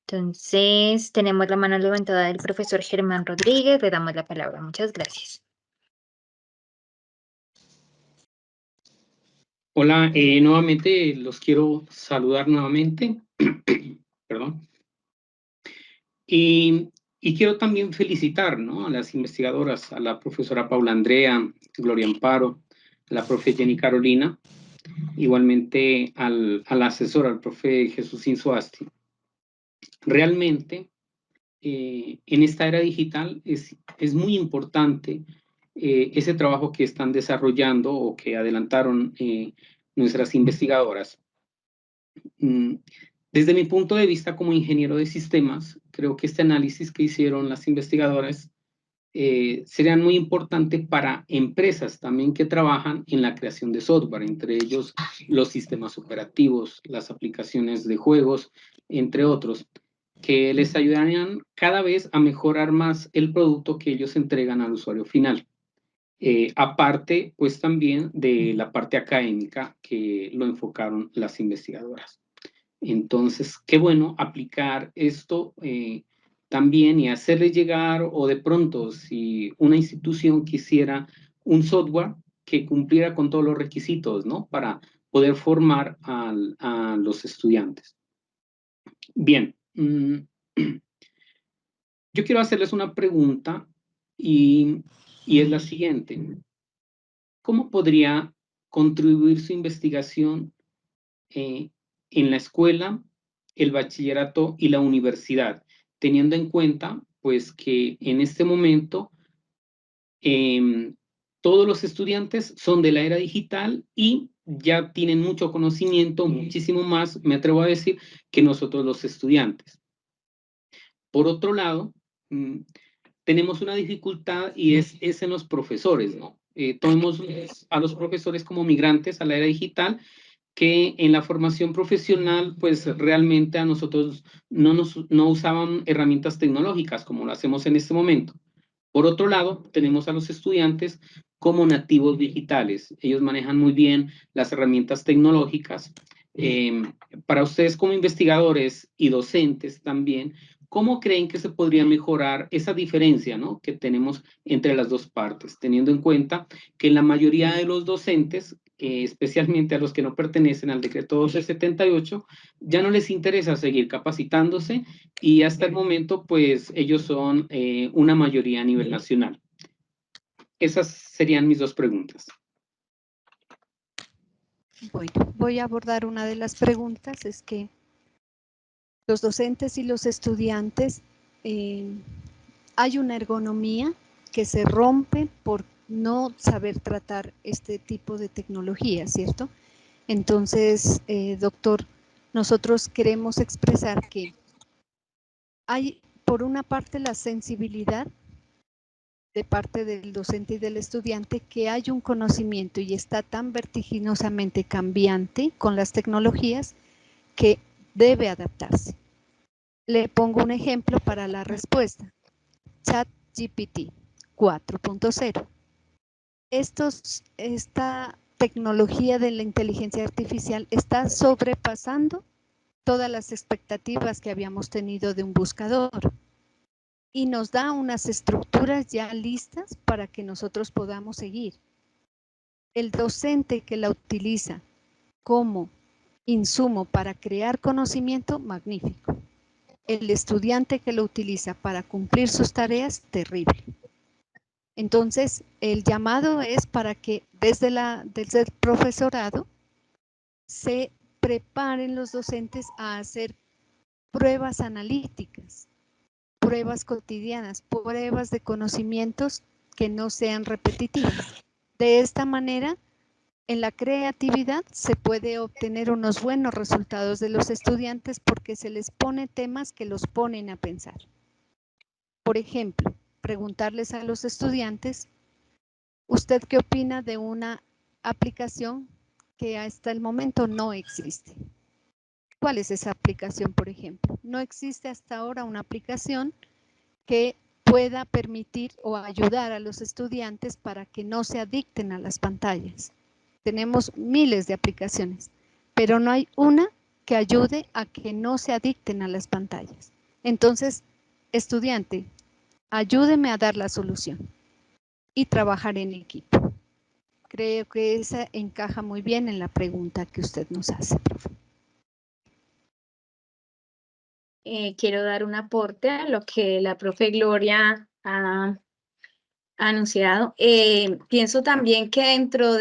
Entonces, tenemos la mano levantada del profesor Germán Rodríguez. Le damos la palabra. Muchas gracias. Hola, nuevamente los quiero saludar nuevamente. Perdón. Y quiero también felicitar, ¿no?, a las investigadoras, a la profesora Paula Andrea, Gloria Amparo, a la profe Jenny Carolina, igualmente al asesor, al profe Jesús Insuasti. Realmente, en esta era digital es muy importante ese trabajo que están desarrollando o que adelantaron nuestras investigadoras. Desde mi punto de vista como ingeniero de sistemas, creo que este análisis que hicieron las investigadoras sería muy importante para empresas también que trabajan en la creación de software, entre ellos los sistemas operativos, las aplicaciones de juegos, entre otros, que les ayudarían cada vez a mejorar más el producto que ellos entregan al usuario final. Aparte, pues también de la parte académica que lo enfocaron las investigadoras. Entonces, qué bueno aplicar esto también y hacerle llegar, o de pronto, si una institución quisiera un software que cumpliera con todos los requisitos, ¿no?, para poder formar a los estudiantes. Bien, yo quiero hacerles una pregunta y es la siguiente. ¿Cómo podría contribuir su investigación en la escuela, el bachillerato y la universidad, teniendo en cuenta pues que en este momento todos los estudiantes son de la era digital y ya tienen mucho conocimiento, muchísimo más, me atrevo a decir, que nosotros los estudiantes? Por otro lado, tenemos una dificultad y es en los profesores, ¿no? Tomemos a los profesores como migrantes a la era digital que en la formación profesional, pues realmente a nosotros no usaban herramientas tecnológicas como lo hacemos en este momento. Por otro lado, tenemos a los estudiantes como nativos digitales. Ellos manejan muy bien las herramientas tecnológicas. Para ustedes como investigadores y docentes también, ¿cómo creen que se podría mejorar esa diferencia, ¿no?, que tenemos entre las dos partes, teniendo en cuenta que la mayoría de los docentes, especialmente a los que no pertenecen al decreto 1278, ya no les interesa seguir capacitándose y hasta el momento, pues ellos son una mayoría a nivel nacional? Esas serían mis dos preguntas. Bueno, voy a abordar una de las preguntas, es que los docentes y los estudiantes, hay una ergonomía que se rompe por no saber tratar este tipo de tecnología, ¿cierto? Entonces, doctor, nosotros queremos expresar que hay, por una parte, la sensibilidad de parte del docente y del estudiante, que hay un conocimiento y está tan vertiginosamente cambiante con las tecnologías que debe adaptarse. Le pongo un ejemplo para la respuesta. ChatGPT 4.0. Esta tecnología de la inteligencia artificial está sobrepasando todas las expectativas que habíamos tenido de un buscador y nos da unas estructuras ya listas para que nosotros podamos seguir. El docente que la utiliza como insumo para crear conocimiento, magnífico. El estudiante que lo utiliza para cumplir sus tareas, terrible. Entonces, el llamado es para que desde el profesorado se preparen los docentes a hacer pruebas analíticas, pruebas cotidianas, pruebas de conocimientos que no sean repetitivas. De esta manera, en la creatividad se puede obtener unos buenos resultados de los estudiantes porque se les pone temas que los ponen a pensar. Por ejemplo, preguntarles a los estudiantes, ¿usted qué opina de una aplicación que hasta el momento no existe? ¿Cuál es esa aplicación, por ejemplo? No existe hasta ahora una aplicación que pueda permitir o ayudar a los estudiantes para que no se adicten a las pantallas. Tenemos miles de aplicaciones, pero no hay una que ayude a que no se adicten a las pantallas. Entonces, estudiante, ayúdeme a dar la solución y trabajar en equipo. Creo que esa encaja muy bien en la pregunta que usted nos hace, profe. Quiero dar un aporte a lo que la profe Gloria ha anunciado. Pienso también que dentro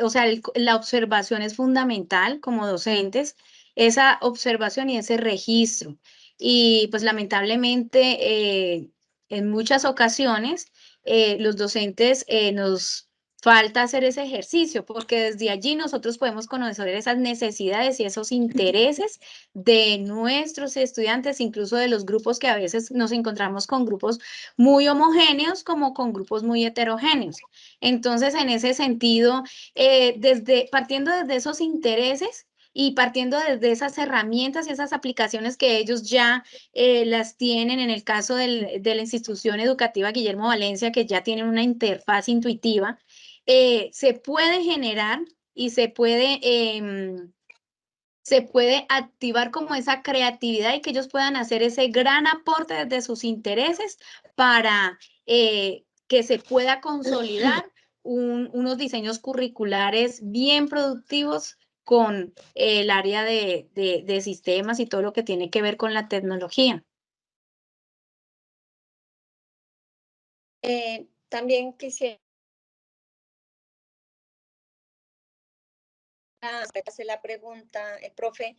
o sea, la observación es fundamental como docentes, esa observación y ese registro. Y pues lamentablemente en muchas ocasiones los docentes nos falta hacer ese ejercicio, porque desde allí nosotros podemos conocer esas necesidades y esos intereses de nuestros estudiantes, incluso de los grupos que a veces nos encontramos con grupos muy homogéneos como con grupos muy heterogéneos. Entonces, en ese sentido, partiendo desde esos intereses y partiendo desde esas herramientas y esas aplicaciones que ellos ya las tienen, en el caso de la institución educativa Guillermo Valencia, que ya tienen una interfaz intuitiva, se puede generar y se puede activar como esa creatividad y que ellos puedan hacer ese gran aporte desde sus intereses para que se pueda consolidar unos diseños curriculares bien productivos con el área de sistemas y todo lo que tiene que ver con la tecnología. También quisiera hacer la pregunta, profe,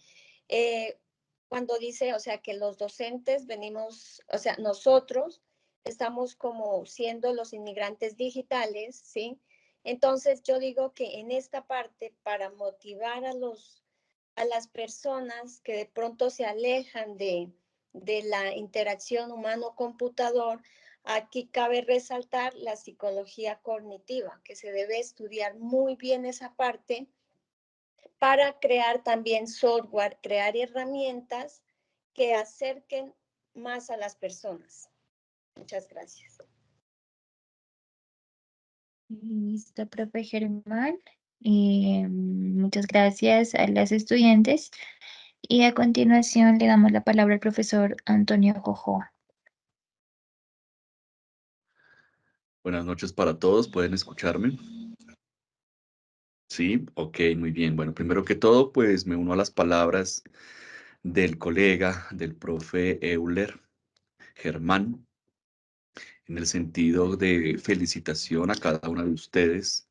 cuando dice, o sea, que los docentes venimos, o sea, nosotros estamos como siendo los inmigrantes digitales, ¿sí? Entonces yo digo que en esta parte, para motivar a las personas que de pronto se alejan de la interacción humano-computador, aquí cabe resaltar la psicología cognitiva, que se debe estudiar muy bien esa parte para crear también software, crear herramientas que acerquen más a las personas. Muchas gracias. Listo, profe Germán. Muchas gracias a las estudiantes. Y a continuación le damos la palabra al profesor Antonio Jojoa. Buenas noches para todos, ¿pueden escucharme? Sí, ok, muy bien. Bueno, primero que todo, pues me uno a las palabras del colega, del profe Euler, Germán, en el sentido de felicitación a cada uno de ustedes.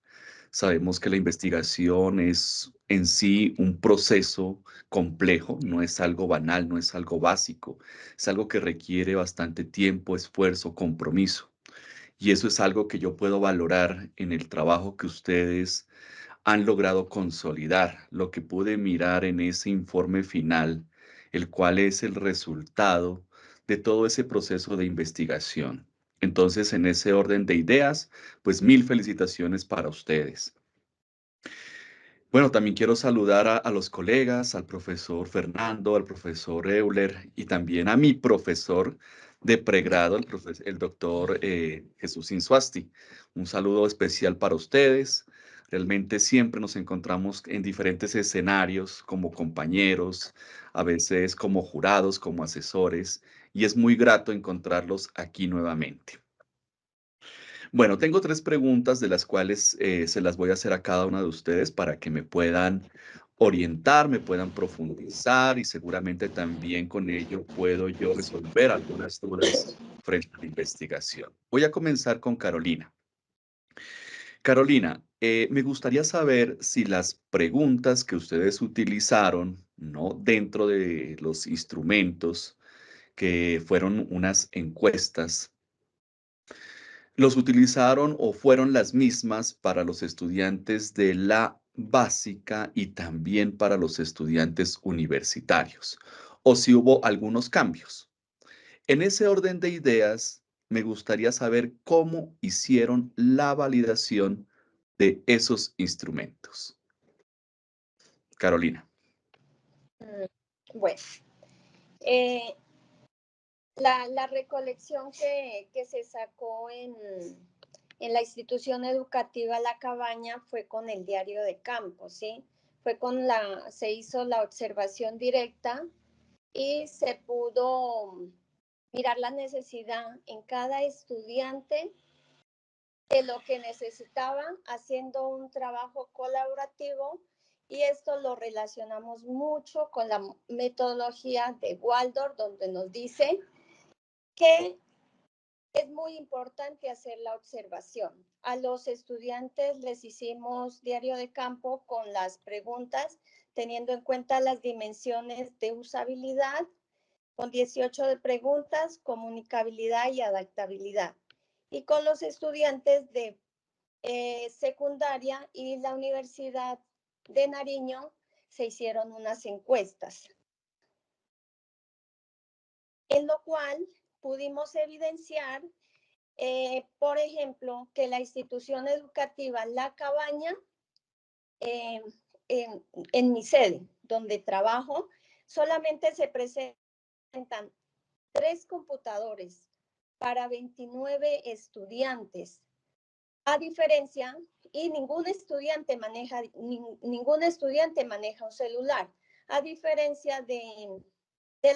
Sabemos que la investigación es en sí un proceso complejo, no es algo banal, no es algo básico, es algo que requiere bastante tiempo, esfuerzo, compromiso. Y eso es algo que yo puedo valorar en el trabajo que ustedes han logrado consolidar, lo que pude mirar en ese informe final, el cual es el resultado de todo ese proceso de investigación. Entonces, en ese orden de ideas, pues mil felicitaciones para ustedes. Bueno, también quiero saludar a los colegas, al profesor Fernando, al profesor Euler y también a mi profesor de pregrado, el doctor Jesús Insuasti. Un saludo especial para ustedes. Realmente siempre nos encontramos en diferentes escenarios como compañeros, a veces como jurados, como asesores, y es muy grato encontrarlos aquí nuevamente. Bueno, tengo 3 preguntas de las cuales se las voy a hacer a cada una de ustedes para que me puedan orientar, me puedan profundizar y seguramente también con ello puedo yo resolver algunas dudas frente a la investigación. Voy a comenzar con Carolina. Carolina, me gustaría saber si las preguntas que ustedes utilizaron, ¿no? Dentro de los instrumentos que fueron unas encuestas, los utilizaron o fueron las mismas para los estudiantes de la básica y también para los estudiantes universitarios, o si hubo algunos cambios. En ese orden de ideas, me gustaría saber cómo hicieron la validación de esos instrumentos. Carolina. Bueno, la recolección que se sacó en la institución educativa La Cabaña fue con el diario de campo, ¿sí? Se hizo la observación directa y se pudo mirar la necesidad en cada estudiante de lo que necesitaban, haciendo un trabajo colaborativo, y esto lo relacionamos mucho con la metodología de Waldorf, donde nos dice que es muy importante hacer la observación. A los estudiantes les hicimos diario de campo con las preguntas, teniendo en cuenta las dimensiones de usabilidad, con 18 de preguntas, comunicabilidad y adaptabilidad. Y con los estudiantes de secundaria y la Universidad de Nariño se hicieron unas encuestas, en lo cual pudimos evidenciar, por ejemplo, que la institución educativa La Cabaña, en mi sede, donde trabajo, solamente se presentan 3 computadores para 29 estudiantes, a diferencia, y ningún estudiante maneja un celular, a diferencia de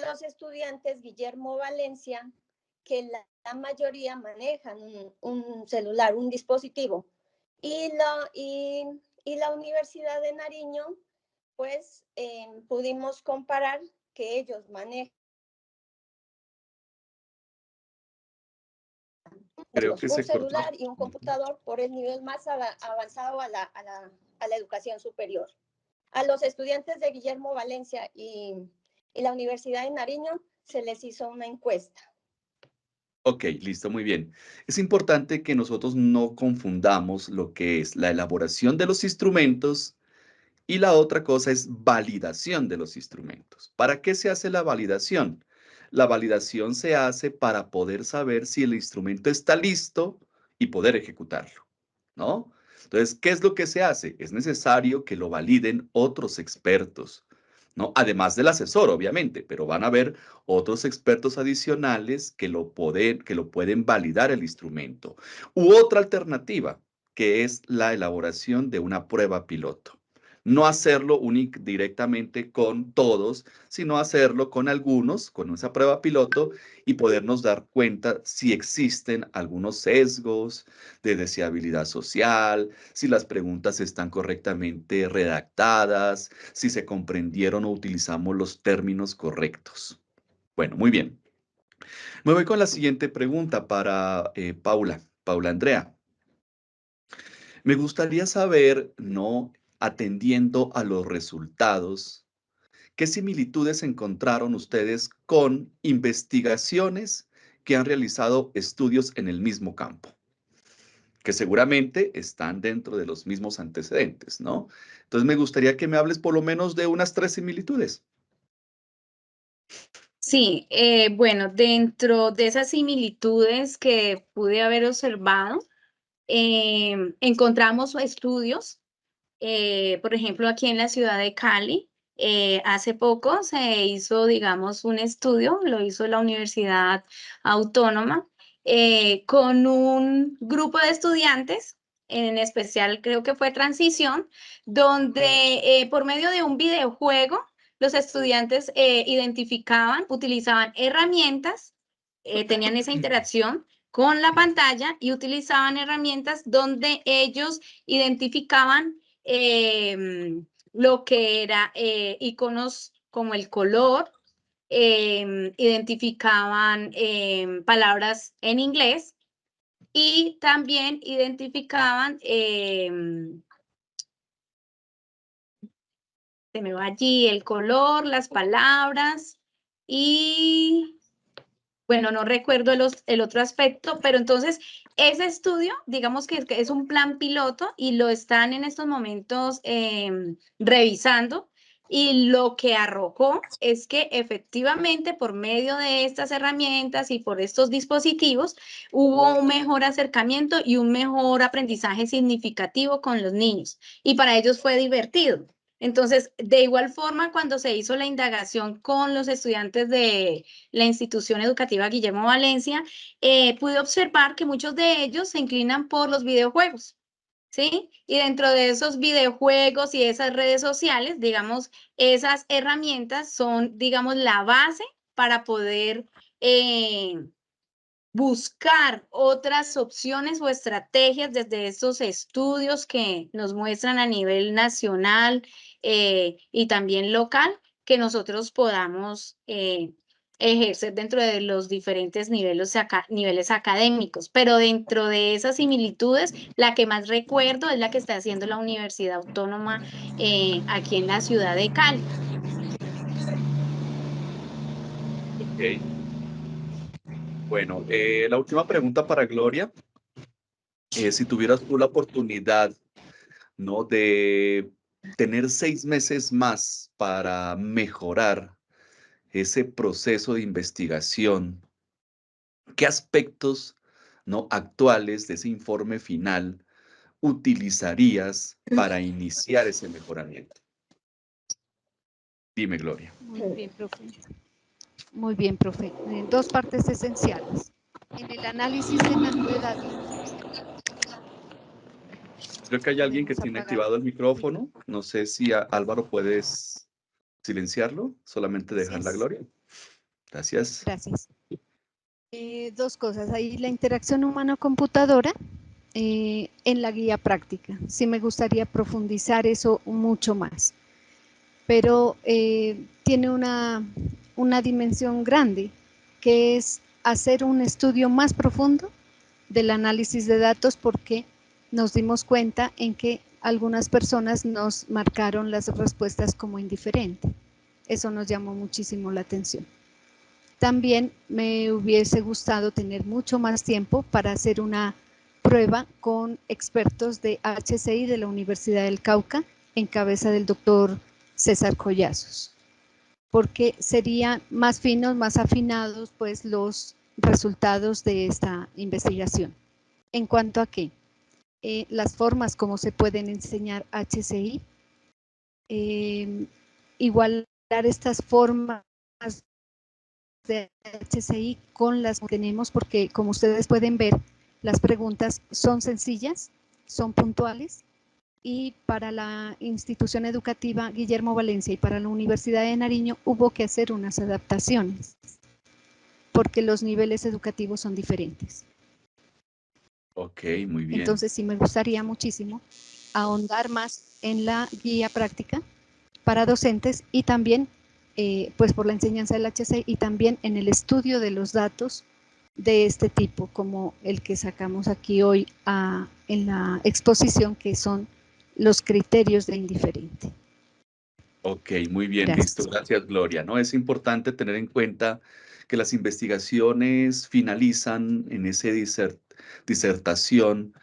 los estudiantes Guillermo Valencia, que la mayoría manejan un celular, un dispositivo. Y la Universidad de Nariño, pues pudimos comparar que ellos manejan Creo que un se cortó. celular y un computador por el nivel más avanzado a la educación superior. A los estudiantes de Guillermo Valencia y la Universidad de Nariño se les hizo una encuesta. Ok, listo, muy bien. Es importante que nosotros no confundamos lo que es la elaboración de los instrumentos y la otra cosa es validación de los instrumentos. ¿Para qué se hace la validación? La validación se hace para poder saber si el instrumento está listo y poder ejecutarlo, ¿no? Entonces, ¿qué es lo que se hace? Es necesario que lo validen otros expertos, ¿no? Además del asesor, obviamente, pero van a haber otros expertos adicionales que lo pueden validar el instrumento. U otra alternativa, que es la elaboración de una prueba piloto. No hacerlo directamente con todos, sino hacerlo con algunos, con esa prueba piloto, y podernos dar cuenta si existen algunos sesgos de deseabilidad social, si las preguntas están correctamente redactadas, si se comprendieron o utilizamos los términos correctos. Bueno, muy bien. Me voy con la siguiente pregunta para Paula Andrea. Me gustaría saber, ¿no? Atendiendo a los resultados, ¿qué similitudes encontraron ustedes con investigaciones que han realizado estudios en el mismo campo? Que seguramente están dentro de los mismos antecedentes, ¿no? Entonces me gustaría que me hables por lo menos de unas 3 similitudes. Sí, bueno, dentro de esas similitudes que pude haber observado, encontramos estudios, por ejemplo, aquí en la ciudad de Cali, hace poco se hizo, digamos, un estudio, lo hizo la Universidad Autónoma, con un grupo de estudiantes, en especial creo que fue Transición, donde por medio de un videojuego, los estudiantes utilizaban herramientas, tenían esa interacción con la pantalla y utilizaban herramientas donde ellos identificaban lo que era iconos como el color, identificaban palabras en inglés y también identificaban, se me va allí el color, las palabras y bueno, no recuerdo el otro aspecto, pero entonces ese estudio, digamos que es un plan piloto y lo están en estos momentos revisando y lo que arrojó es que efectivamente por medio de estas herramientas y por estos dispositivos hubo un mejor acercamiento y un mejor aprendizaje significativo con los niños y para ellos fue divertido. Entonces, de igual forma, cuando se hizo la indagación con los estudiantes de la institución educativa Guillermo Valencia, pude observar que muchos de ellos se inclinan por los videojuegos, ¿sí? Y dentro de esos videojuegos y esas redes sociales, digamos, esas herramientas son, digamos, la base para poder buscar otras opciones o estrategias desde estos estudios que nos muestran a nivel nacional y también local, que nosotros podamos ejercer dentro de los diferentes niveles académicos. Pero dentro de esas similitudes, la que más recuerdo es la que está haciendo la Universidad Autónoma aquí en la ciudad de Cali. Ok. Bueno, la última pregunta para Gloria. Si tuvieras tú la oportunidad, ¿no? De tener 6 meses más para mejorar ese proceso de investigación, ¿qué aspectos, ¿no? actuales de ese informe final utilizarías para iniciar ese mejoramiento? Dime, Gloria. Muy bien, profe. Muy bien, profe. Dos partes esenciales. En el análisis de datos. Creo que hay alguien que tiene activado el micrófono. No sé si Álvaro puedes silenciarlo, solamente dejar la Gloria. Gracias. Gracias. Dos cosas. Ahí la interacción humano-computadora en la guía práctica. Sí me gustaría profundizar eso mucho más. Pero tiene una dimensión grande, que es hacer un estudio más profundo del análisis de datos, porque nos dimos cuenta en que algunas personas nos marcaron las respuestas como indiferente. Eso nos llamó muchísimo la atención. También me hubiese gustado tener mucho más tiempo para hacer una prueba con expertos de HCI de la Universidad del Cauca, en cabeza del doctor César Collazos, porque serían más finos, más afinados, pues, los resultados de esta investigación. ¿En cuanto a qué? las formas como se pueden enseñar HCI, igualar estas formas de HCI con las que tenemos, porque como ustedes pueden ver, las preguntas son sencillas, son puntuales, y para la institución educativa Guillermo Valencia y para la Universidad de Nariño hubo que hacer unas adaptaciones, porque los niveles educativos son diferentes. Ok, muy bien. Entonces sí me gustaría muchísimo ahondar más en la guía práctica para docentes y también pues por la enseñanza del HCI y también en el estudio de los datos de este tipo, como el que sacamos aquí hoy en la exposición, que son los criterios de indiferente. Ok, muy bien, Gracias. listo. Gracias, Gloria. No, es importante tener en cuenta que las investigaciones finalizan en esa disertación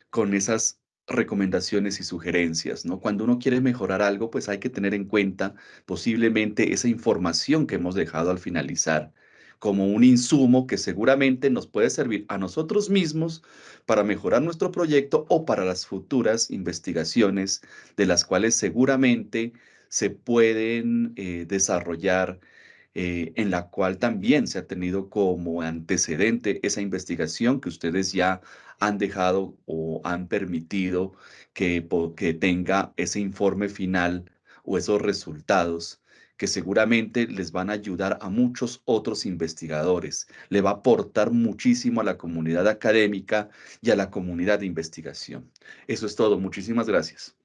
con esas recomendaciones y sugerencias, ¿no? Cuando uno quiere mejorar algo, pues hay que tener en cuenta posiblemente esa información que hemos dejado al finalizar como un insumo que seguramente nos puede servir a nosotros mismos para mejorar nuestro proyecto o para las futuras investigaciones de las cuales seguramente se pueden desarrollar, en la cual también se ha tenido como antecedente esa investigación que ustedes ya han dejado o han permitido que tenga ese informe final o esos resultados que seguramente les van a ayudar a muchos otros investigadores. Le va a aportar muchísimo a la comunidad académica y a la comunidad de investigación. Eso es todo. Muchísimas gracias.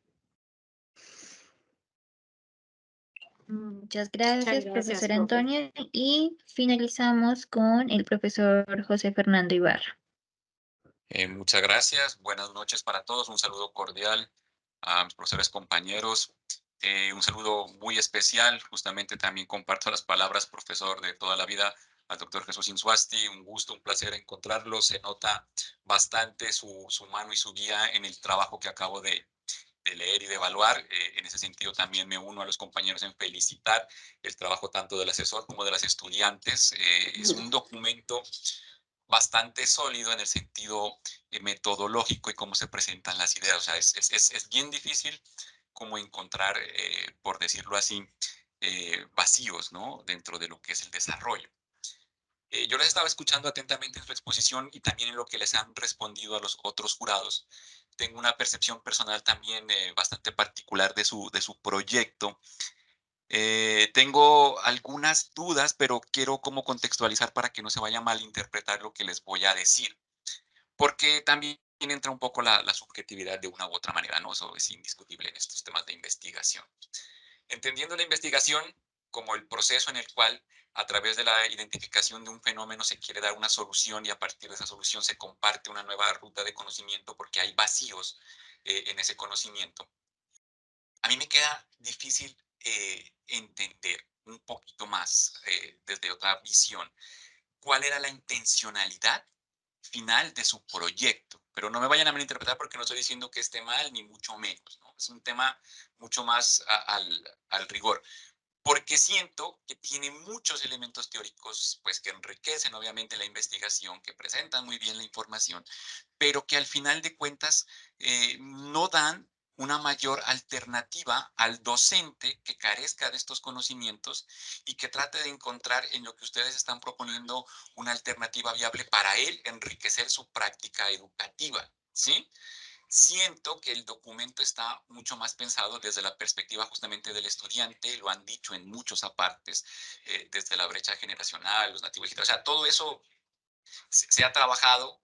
Muchas gracias, gracias, profesor profe. Antonio. Y finalizamos con el profesor José Fernando Ibarra. Muchas gracias. Buenas noches para todos. Un saludo cordial a mis profesores compañeros. Un saludo muy especial. Justamente también comparto las palabras, profesor de toda la vida, al doctor Jesús Insuasti. Un gusto, un placer encontrarlo. Se nota bastante su mano y su guía en el trabajo que acabo de leer y de evaluar. En ese sentido también me uno a los compañeros en felicitar el trabajo tanto del asesor como de las estudiantes. Es un documento bastante sólido en el sentido metodológico y cómo se presentan las ideas. O sea, es bien difícil como encontrar, por decirlo así, vacíos, ¿no? Dentro de lo que es el desarrollo. Yo les estaba escuchando atentamente en su exposición y también en lo que les han respondido a los otros jurados. Tengo una percepción personal también bastante particular de su proyecto. Tengo algunas dudas, pero quiero como contextualizar para que no se vaya a malinterpretar lo que les voy a decir. Porque también entra un poco la subjetividad de una u otra manera, ¿no? Eso es indiscutible en estos temas de investigación. Entendiendo la investigación como el proceso en el cual, a través de la identificación de un fenómeno, se quiere dar una solución y a partir de esa solución se comparte una nueva ruta de conocimiento porque hay vacíos en ese conocimiento. A mí me queda difícil entender un poquito más desde otra visión cuál era la intencionalidad final de su proyecto. Pero no me vayan a malinterpretar porque no estoy diciendo que esté mal, ni mucho menos, ¿no? Es un tema mucho más al rigor. Porque siento que tiene muchos elementos teóricos pues, que enriquecen obviamente la investigación, que presentan muy bien la información, pero que al final de cuentas no dan una mayor alternativa al docente que carezca de estos conocimientos y que trate de encontrar en lo que ustedes están proponiendo una alternativa viable para él enriquecer su práctica educativa, ¿sí? Siento que el documento está mucho más pensado desde la perspectiva justamente del estudiante, lo han dicho en muchos apartes, desde la brecha generacional, los nativos digitales, o sea, todo eso se ha trabajado,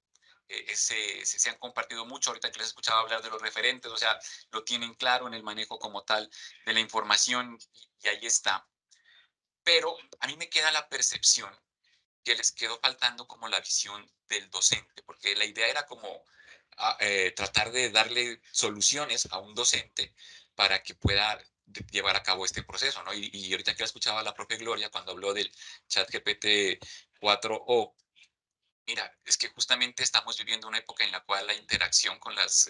se han compartido mucho, ahorita que les escuchaba hablar de los referentes, o sea, lo tienen claro en el manejo como tal de la información y ahí está. Pero a mí me queda la percepción que les quedó faltando como la visión del docente, porque la idea era como tratar de darle soluciones a un docente para que pueda llevar a cabo este proceso, ¿no? Y ahorita que escuchaba a la profe Gloria cuando habló del chat GPT 4o, mira, es que justamente estamos viviendo una época en la cual la interacción con las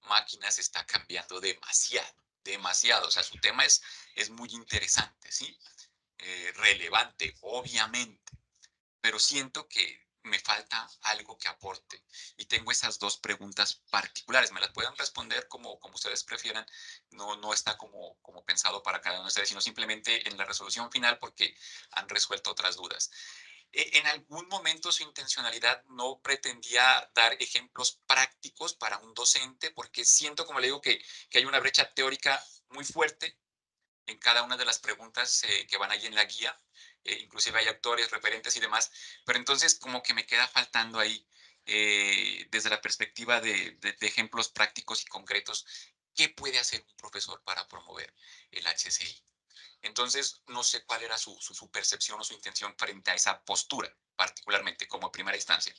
máquinas está cambiando demasiado, demasiado. O sea, su tema es muy interesante, ¿sí? Relevante, obviamente, pero siento que me falta algo que aporte. Y tengo esas dos preguntas particulares. Me las pueden responder como ustedes prefieran. No está como pensado para cada uno de ustedes, sino simplemente en la resolución final porque han resuelto otras dudas. En algún momento su intencionalidad no pretendía dar ejemplos prácticos para un docente, porque siento, como le digo, que hay una brecha teórica muy fuerte en cada una de las preguntas que van ahí en la guía. Inclusive hay autores, referentes y demás, pero entonces como que me queda faltando ahí, desde la perspectiva de ejemplos prácticos y concretos, ¿qué puede hacer un profesor para promover el HCI? Entonces, no sé cuál era su percepción o su intención frente a esa postura, particularmente como primera instancia.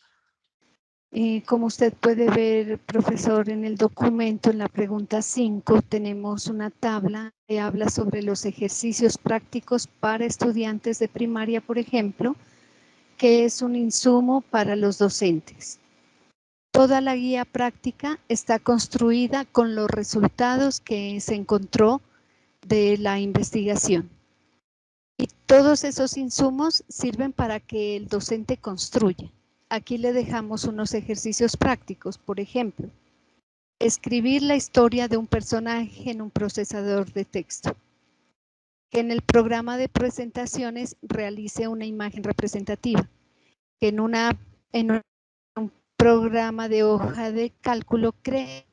Como usted puede ver, profesor, en el documento, en la pregunta 5, tenemos una tabla que habla sobre los ejercicios prácticos para estudiantes de primaria, por ejemplo, que es un insumo para los docentes. Toda la guía práctica está construida con los resultados que se encontró de la investigación. Y todos esos insumos sirven para que el docente construya. Aquí le dejamos unos ejercicios prácticos, por ejemplo, escribir la historia de un personaje en un procesador de texto. Que en el programa de presentaciones realice una imagen representativa. Que en un programa de hoja de cálculo cree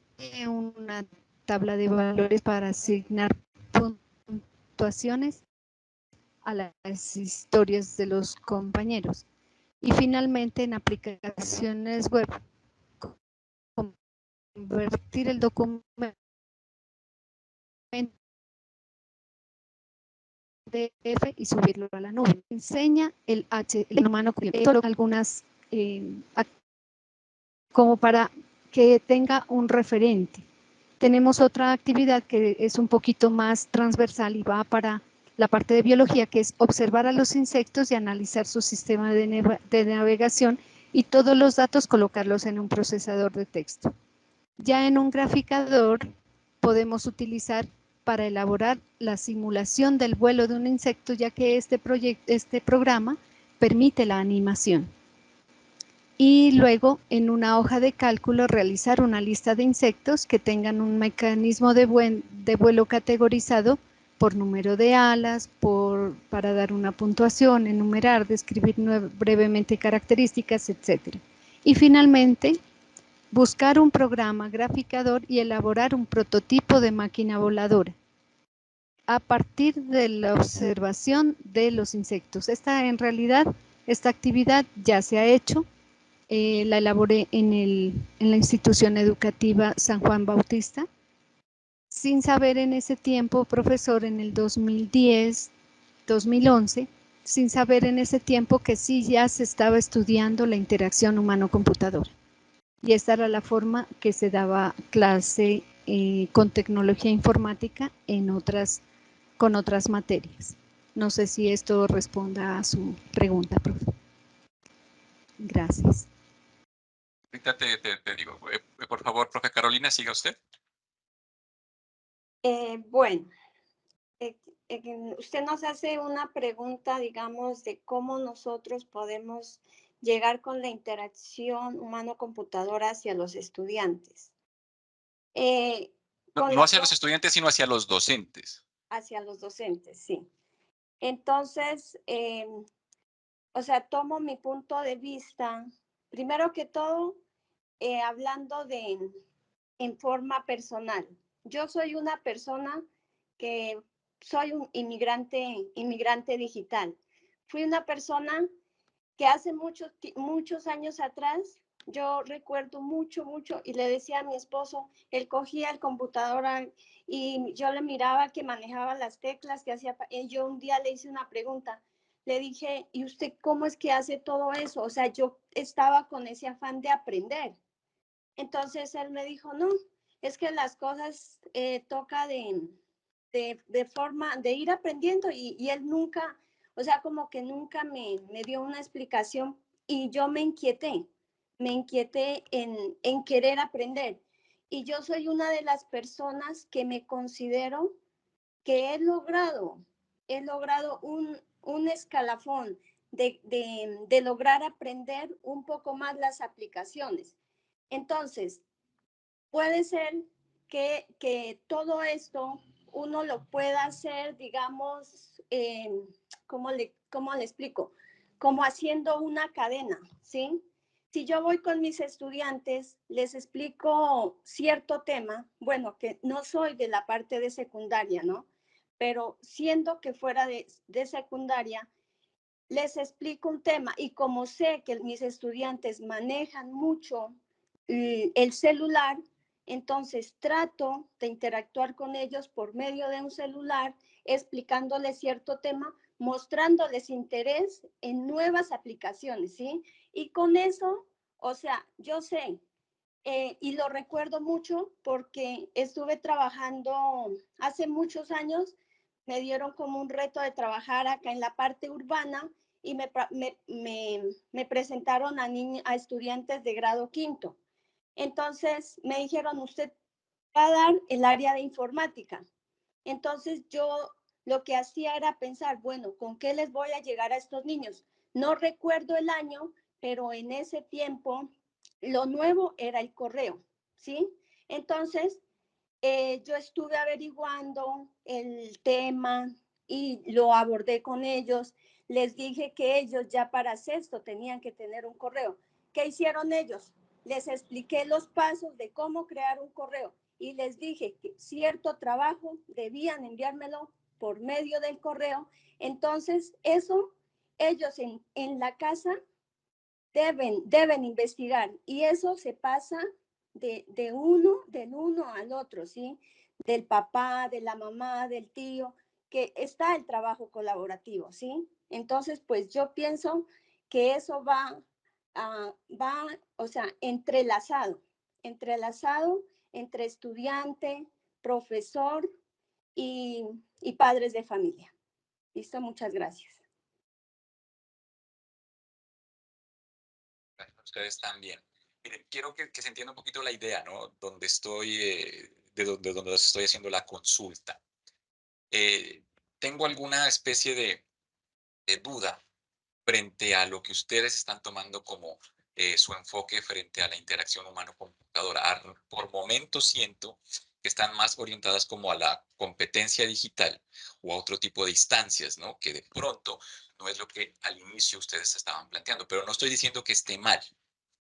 una tabla de valores para asignar puntuaciones a las historias de los compañeros. Y finalmente, en aplicaciones web, convertir el documento en PDF y subirlo a la nube. Enseña el humano algunas como para que tenga un referente. Tenemos otra actividad que es un poquito más transversal y va para la parte de biología, que es observar a los insectos y analizar su sistema de navegación y todos los datos colocarlos en un procesador de texto. Ya en un graficador podemos utilizar para elaborar la simulación del vuelo de un insecto, ya que este programa permite la animación. Y luego en una hoja de cálculo realizar una lista de insectos que tengan un mecanismo de vuelo categorizado por número de alas, para dar una puntuación, enumerar, describir brevemente características, etc. Y finalmente, buscar un programa graficador y elaborar un prototipo de máquina voladora a partir de la observación de los insectos. En realidad, esta actividad ya se ha hecho. La elaboré en la institución educativa San Juan Bautista, sin saber en ese tiempo, profesor, en el 2010, 2011, sin saber en ese tiempo que sí ya se estaba estudiando la interacción humano-computadora. Y esta era la forma que se daba clase con tecnología informática con otras materias. No sé si esto responda a su pregunta, profe. Gracias. Ahorita te digo, por favor, profe Carolina, siga usted. Bueno, usted nos hace una pregunta, digamos, de cómo nosotros podemos llegar con la interacción humano-computadora hacia los estudiantes. No hacia los estudiantes, sino hacia los docentes. Hacia los docentes, sí. Entonces, o sea, tomo mi punto de vista, primero que todo, hablando en forma personal. Yo soy una persona que soy un inmigrante digital. Fui una persona que hace muchos años atrás, yo recuerdo mucho, y le decía a mi esposo, él cogía el computador y yo le miraba que manejaba las teclas, que hacía, y yo un día le hice una pregunta, le dije, ¿y usted cómo es que hace todo eso? O sea, yo estaba con ese afán de aprender. Entonces él me dijo, no, es que las cosas toca de forma de ir aprendiendo y él nunca, o sea, como que nunca me dio una explicación y yo me inquieté en querer aprender. Y yo soy una de las personas que me considero que he logrado un escalafón de lograr aprender un poco más las aplicaciones. Entonces, puede ser que todo esto uno lo pueda hacer, digamos, ¿cómo le explico? Como haciendo una cadena, ¿sí? Si yo voy con mis estudiantes, les explico cierto tema, bueno, que no soy de la parte de secundaria, ¿no? Pero siendo que fuera de secundaria, les explico un tema y como sé que mis estudiantes manejan mucho el celular, entonces trato de interactuar con ellos por medio de un celular, explicándoles cierto tema, mostrándoles interés en nuevas aplicaciones, ¿sí? Y con eso, o sea, yo sé, y lo recuerdo mucho porque estuve trabajando hace muchos años, me dieron como un reto de trabajar acá en la parte urbana y me presentaron a estudiantes de grado quinto. Entonces me dijeron, usted va a dar el área de informática. Entonces yo lo que hacía era pensar, bueno, ¿con qué les voy a llegar a estos niños? No recuerdo el año, pero en ese tiempo lo nuevo era el correo, ¿sí? Entonces yo estuve averiguando el tema y lo abordé con ellos. Les dije que ellos ya para sexto tenían que tener un correo. ¿Qué hicieron ellos? Les expliqué los pasos de cómo crear un correo y les dije que cierto trabajo debían enviármelo por medio del correo. Entonces, eso ellos en la casa deben investigar y eso se pasa del uno al otro, ¿sí? Del papá, de la mamá, del tío, que está el trabajo colaborativo, ¿sí? Entonces, pues yo pienso que eso o sea, entrelazado entre estudiante, profesor y padres de familia. Listo, muchas gracias. Gracias a ustedes también. Miren, quiero que se entienda un poquito la idea, ¿no? Donde estoy, de donde estoy haciendo la consulta. Tengo alguna especie de duda frente a lo que ustedes están tomando como su enfoque frente a la interacción humano-computadora. Por momentos siento que están más orientadas como a la competencia digital o a otro tipo de instancias, ¿no? Que de pronto no es lo que al inicio ustedes estaban planteando, pero no estoy diciendo que esté mal,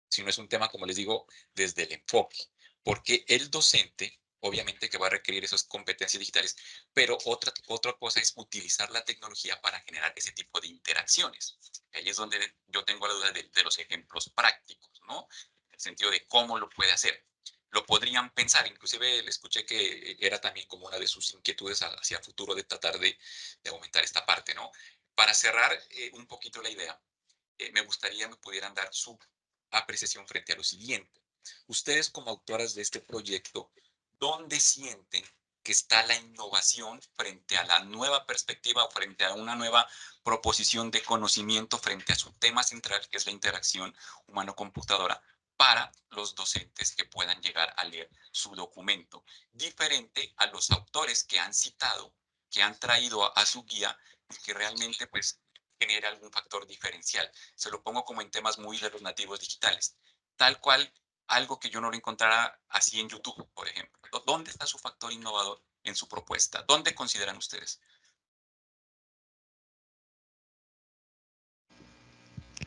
sino es un tema, como les digo, desde el enfoque, porque el docente obviamente que va a requerir esas competencias digitales, pero otra cosa es utilizar la tecnología para generar ese tipo de interacciones. Ahí es donde yo tengo la duda de los ejemplos prácticos, ¿no? En el sentido de cómo lo puede hacer. Lo podrían pensar, inclusive le escuché que era también como una de sus inquietudes hacia futuro de tratar de aumentar esta parte, ¿no? Para cerrar un poquito la idea, me gustaría me pudieran dar su apreciación frente a lo siguiente. Ustedes como autoras de este proyecto, ¿dónde sienten que está la innovación frente a la nueva perspectiva o frente a una nueva proposición de conocimiento frente a su tema central, que es la interacción humano-computadora, para los docentes que puedan llegar a leer su documento, diferente a los autores que han citado, que han traído a su guía y que realmente pues genera algún factor diferencial? Se lo pongo como en temas muy de los nativos digitales, tal cual algo que yo no lo encontrara así en YouTube, por ejemplo. ¿Dónde está su factor innovador en su propuesta? ¿Dónde consideran ustedes?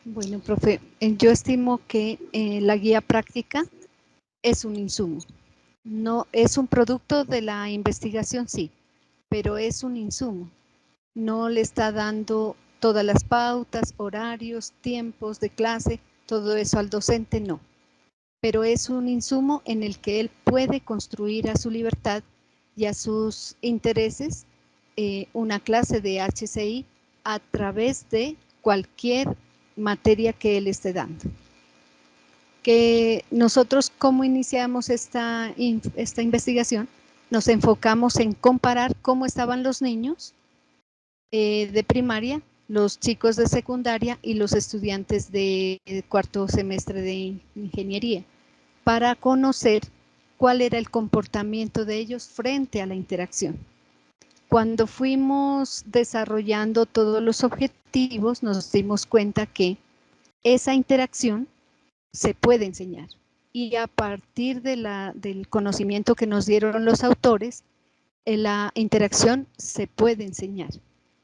Bueno, profe, yo estimo que la guía práctica es un insumo. No es un producto de la investigación, sí, pero es un insumo. No le está dando todas las pautas, horarios, tiempos de clase, todo eso al docente, no. Pero es un insumo en el que él puede construir a su libertad y a sus intereses una clase de HCI a través de cualquier materia que él esté dando. Que nosotros, ¿cómo iniciamos esta investigación? Nos enfocamos en comparar cómo estaban los niños de primaria, los chicos de secundaria y los estudiantes de cuarto semestre de ingeniería, para conocer cuál era el comportamiento de ellos frente a la interacción. Cuando fuimos desarrollando todos los objetivos, nos dimos cuenta que esa interacción se puede enseñar. Y a partir del conocimiento que nos dieron los autores, la interacción se puede enseñar.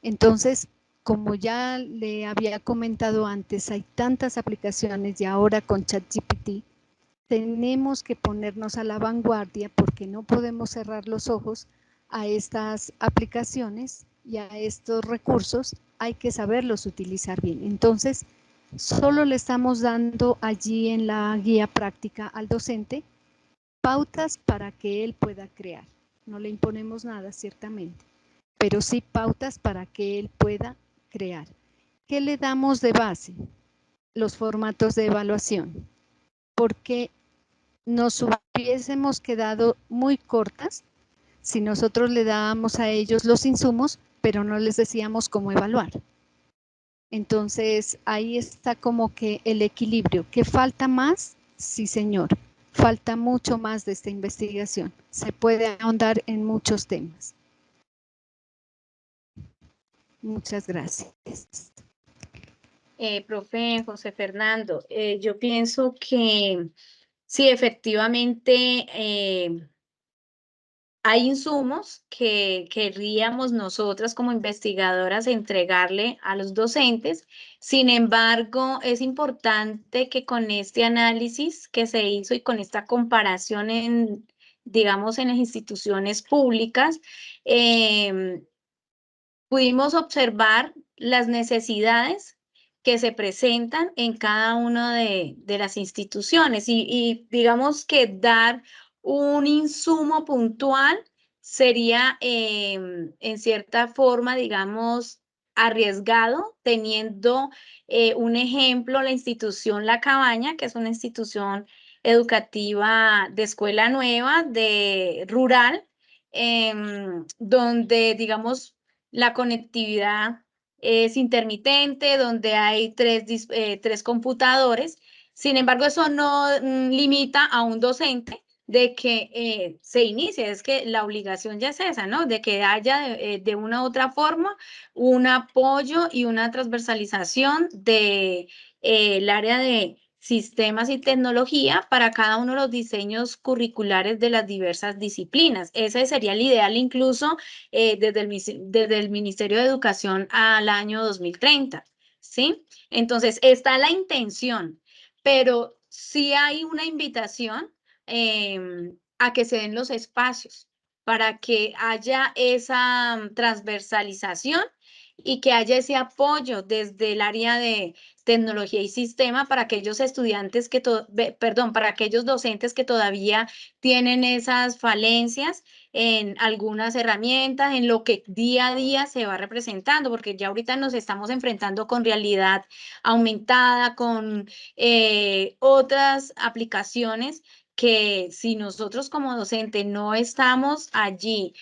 Entonces, como ya le había comentado antes, hay tantas aplicaciones y ahora con ChatGPT, tenemos que ponernos a la vanguardia porque no podemos cerrar los ojos a estas aplicaciones y a estos recursos, hay que saberlos utilizar bien. Entonces, solo le estamos dando allí en la guía práctica al docente pautas para que él pueda crear. No le imponemos nada, ciertamente, pero sí pautas para que él pueda crear. ¿Qué le damos de base? Los formatos de evaluación, porque nos hubiésemos quedado muy cortas si nosotros le dábamos a ellos los insumos, pero no les decíamos cómo evaluar. Entonces, ahí está como que el equilibrio. ¿Qué falta más? Sí, señor. Falta mucho más de esta investigación. Se puede ahondar en muchos temas. Muchas gracias. Profe José Fernando, yo pienso que sí, efectivamente, hay insumos que querríamos nosotras como investigadoras entregarle a los docentes. Sin embargo, es importante que con este análisis que se hizo y con esta comparación en, digamos, en las instituciones públicas, pudimos observar las necesidades que se presentan en cada una de las instituciones y digamos que dar un insumo puntual sería en cierta forma, digamos, arriesgado, teniendo un ejemplo, la institución La Cabaña, que es una institución educativa de escuela nueva, de rural, donde, digamos, la conectividad es intermitente, donde hay tres computadores. Sin embargo, eso no limita a un docente de que se inicie, es que la obligación ya es esa, ¿no? De que haya de una u otra forma un apoyo y una transversalización de el área de sistemas y tecnología para cada uno de los diseños curriculares de las diversas disciplinas. Ese sería el ideal incluso desde el Ministerio de Educación al año 2030, ¿sí? Entonces, está la intención, pero sí hay una invitación a que se den los espacios para que haya esa transversalización y que haya ese apoyo desde el área de tecnología y sistema para aquellos estudiantes que, perdón, para aquellos docentes que todavía tienen esas falencias en algunas herramientas, en lo que día a día se va representando, porque ya ahorita nos estamos enfrentando con realidad aumentada, con otras aplicaciones que si nosotros como docente no estamos allí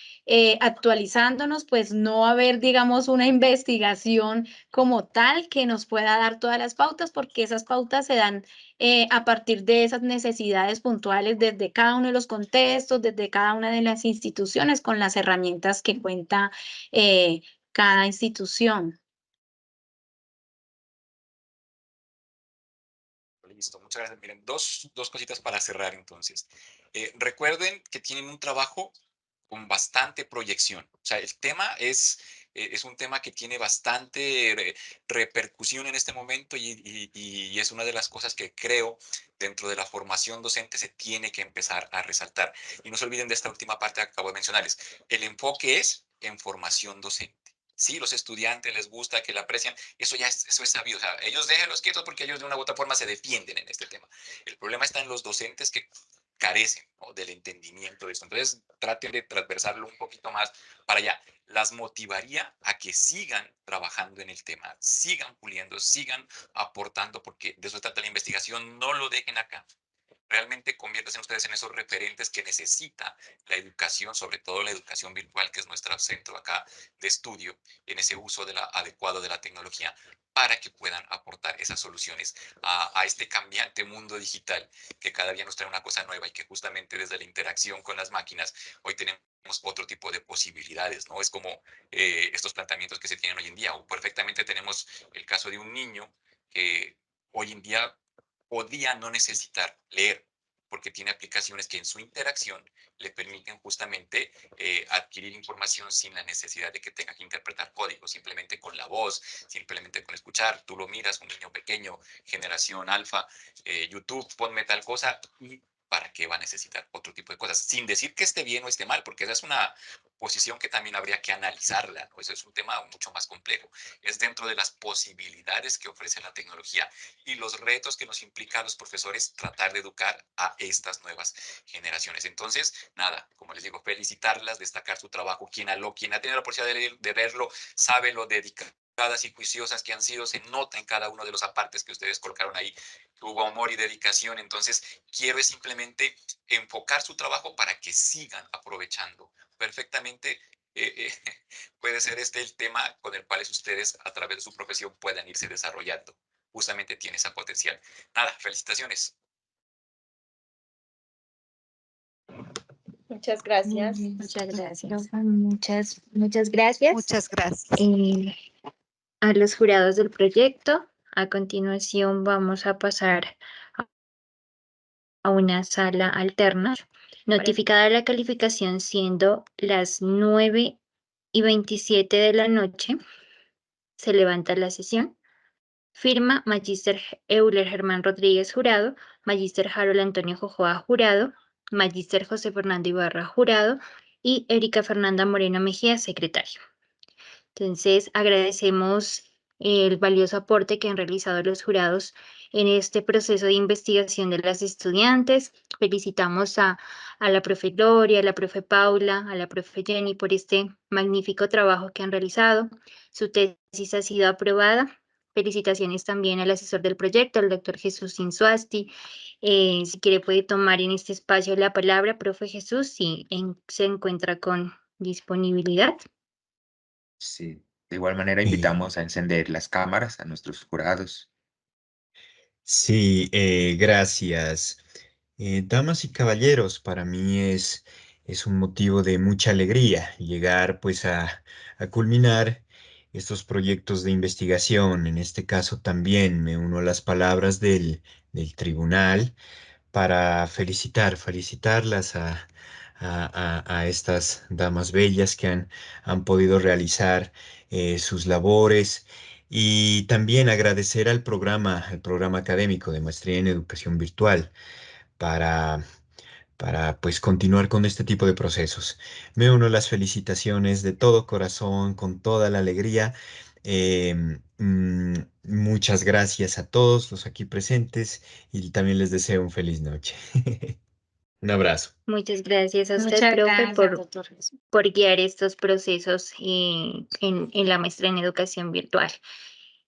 actualizándonos, pues no va a haber, digamos, una investigación como tal que nos pueda dar todas las pautas, porque esas pautas se dan a partir de esas necesidades puntuales desde cada uno de los contextos, desde cada una de las instituciones, con las herramientas que cuenta cada institución. Listo, muchas gracias. Miren, dos cositas para cerrar entonces. Recuerden que tienen un trabajo con bastante proyección. O sea, el tema es un tema que tiene bastante repercusión en este momento y es una de las cosas que creo dentro de la formación docente se tiene que empezar a resaltar. Y no se olviden de esta última parte que acabo de mencionarles. El enfoque es en formación docente. Sí, los estudiantes les gusta, que la aprecian, eso es sabido. O sea, ellos déjenlos quietos porque ellos de una u otra forma se defienden en este tema. El problema está en los docentes que carecen, ¿no?, del entendimiento de esto. Entonces, traten de transversarlo un poquito más para allá. Las motivaría a que sigan trabajando en el tema, sigan puliendo, sigan aportando, porque de eso trata la investigación. No lo dejen acá. realmente conviértanse ustedes en esos referentes que necesita la educación, sobre todo la educación virtual, que es nuestro centro acá de estudio, en ese uso adecuado de la tecnología, para que puedan aportar esas soluciones a este cambiante mundo digital que cada día nos trae una cosa nueva y que justamente desde la interacción con las máquinas hoy tenemos otro tipo de posibilidades, ¿no? Es como estos planteamientos que se tienen hoy en día, o perfectamente tenemos el caso de un niño que hoy en día podía no necesitar leer, porque tiene aplicaciones que en su interacción le permiten justamente adquirir información sin la necesidad de que tenga que interpretar código, simplemente con la voz, simplemente con escuchar. Tú lo miras, un niño pequeño, generación alfa, YouTube, ponme tal cosa, y ¿para qué va a necesitar otro tipo de cosas? Sin decir que esté bien o esté mal, porque esa es una posición que también habría que analizarla, ¿no? Eso es un tema mucho más complejo. Es dentro de las posibilidades que ofrece la tecnología y los retos que nos implica a los profesores tratar de educar a estas nuevas generaciones. Entonces, nada, como les digo, felicitarlas, destacar su trabajo. Quien ha tenido la oportunidad de verlo, sabe lo dedicadas y juiciosas que han sido, se nota en cada uno de los apartes que ustedes colocaron ahí, que hubo amor y dedicación. Entonces, quiero simplemente enfocar su trabajo para que sigan aprovechando perfectamente. Puede ser este el tema con el cual ustedes a través de su profesión puedan irse desarrollando. Justamente tiene ese potencial. Nada, felicitaciones. Muchas gracias. Muchas gracias. Muchas gracias. Muchas gracias. A los jurados del proyecto. A continuación vamos a pasar a una sala alterna. Notificada la calificación siendo las 9:27 de la noche, se levanta la sesión. Firma Magíster Euler Germán Rodríguez, jurado. Magíster Harold Antonio Jojoa, jurado. Magíster José Fernando Ibarra, jurado. Y Erika Fernanda Moreno Mejía, secretario. Entonces, agradecemos el valioso aporte que han realizado los jurados en este proceso de investigación de las estudiantes. Felicitamos a la profe Gloria, a la profe Paula, a la profe Jenny por este magnífico trabajo que han realizado. Su tesis ha sido aprobada. Felicitaciones también al asesor del proyecto, al doctor Jesús Insuasti. Si quiere puede tomar en este espacio la palabra, profe Jesús, si se encuentra con disponibilidad. Sí, de igual manera invitamos a encender las cámaras a nuestros jurados. Sí, gracias. Damas y caballeros, para mí es un motivo de mucha alegría llegar pues a culminar estos proyectos de investigación. En este caso también me uno a las palabras del tribunal para felicitarlas a estas damas bellas que han podido realizar sus labores y también agradecer al programa académico de Maestría en Educación Virtual para, para pues continuar con este tipo de procesos. Me uno a las felicitaciones de todo corazón, con toda la alegría. Muchas gracias a todos los aquí presentes y también les deseo un feliz noche. Un abrazo. Muchas gracias a usted, Muchas profe, gracias, doctor Jesús. por guiar estos procesos en la maestría en educación virtual.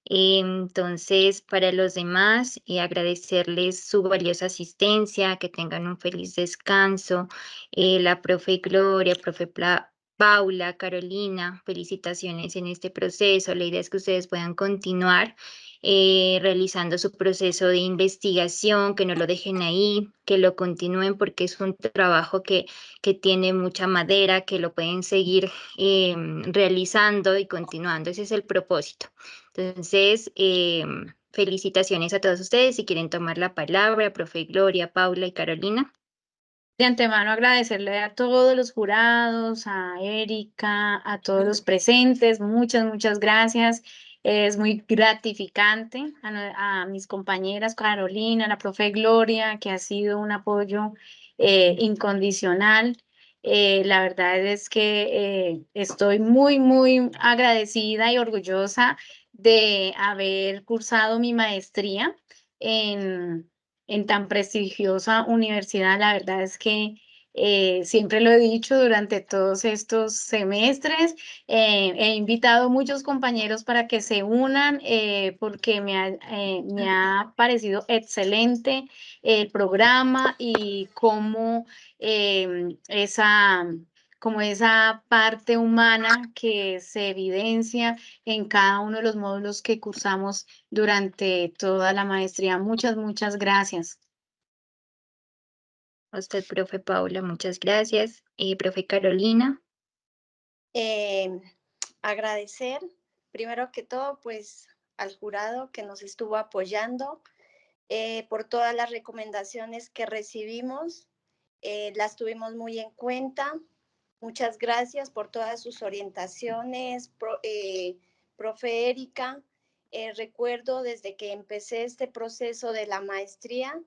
Entonces, para los demás, agradecerles su valiosa asistencia, que tengan un feliz descanso. La profe Gloria, profe Paula, Carolina, felicitaciones en este proceso. La idea es que ustedes puedan continuar realizando su proceso de investigación, que no lo dejen ahí, que lo continúen porque es un trabajo que tiene mucha madera, que lo pueden seguir realizando y continuando. Ese es el propósito. Entonces, felicitaciones a todos ustedes. Si quieren tomar la palabra, profe Gloria, Paula y Carolina. De antemano agradecerle a todos los jurados, a Erika, a todos los presentes. Muchas gracias. Es muy gratificante a mis compañeras Carolina, a la profe Gloria, que ha sido un apoyo incondicional. La verdad es que estoy muy agradecida y orgullosa de haber cursado mi maestría en tan prestigiosa universidad. La verdad es que Siempre lo he dicho durante todos estos semestres, he invitado a muchos compañeros para que se unan porque me ha parecido excelente el programa y cómo como esa parte humana que se evidencia en cada uno de los módulos que cursamos durante toda la maestría. Muchas gracias. A usted, profe Paula, muchas gracias. Profe Carolina. Agradecer, primero que todo, pues al jurado que nos estuvo apoyando por todas las recomendaciones que recibimos. Las tuvimos muy en cuenta. Muchas gracias por todas sus orientaciones, profe Erika. Recuerdo desde que empecé este proceso de la maestría,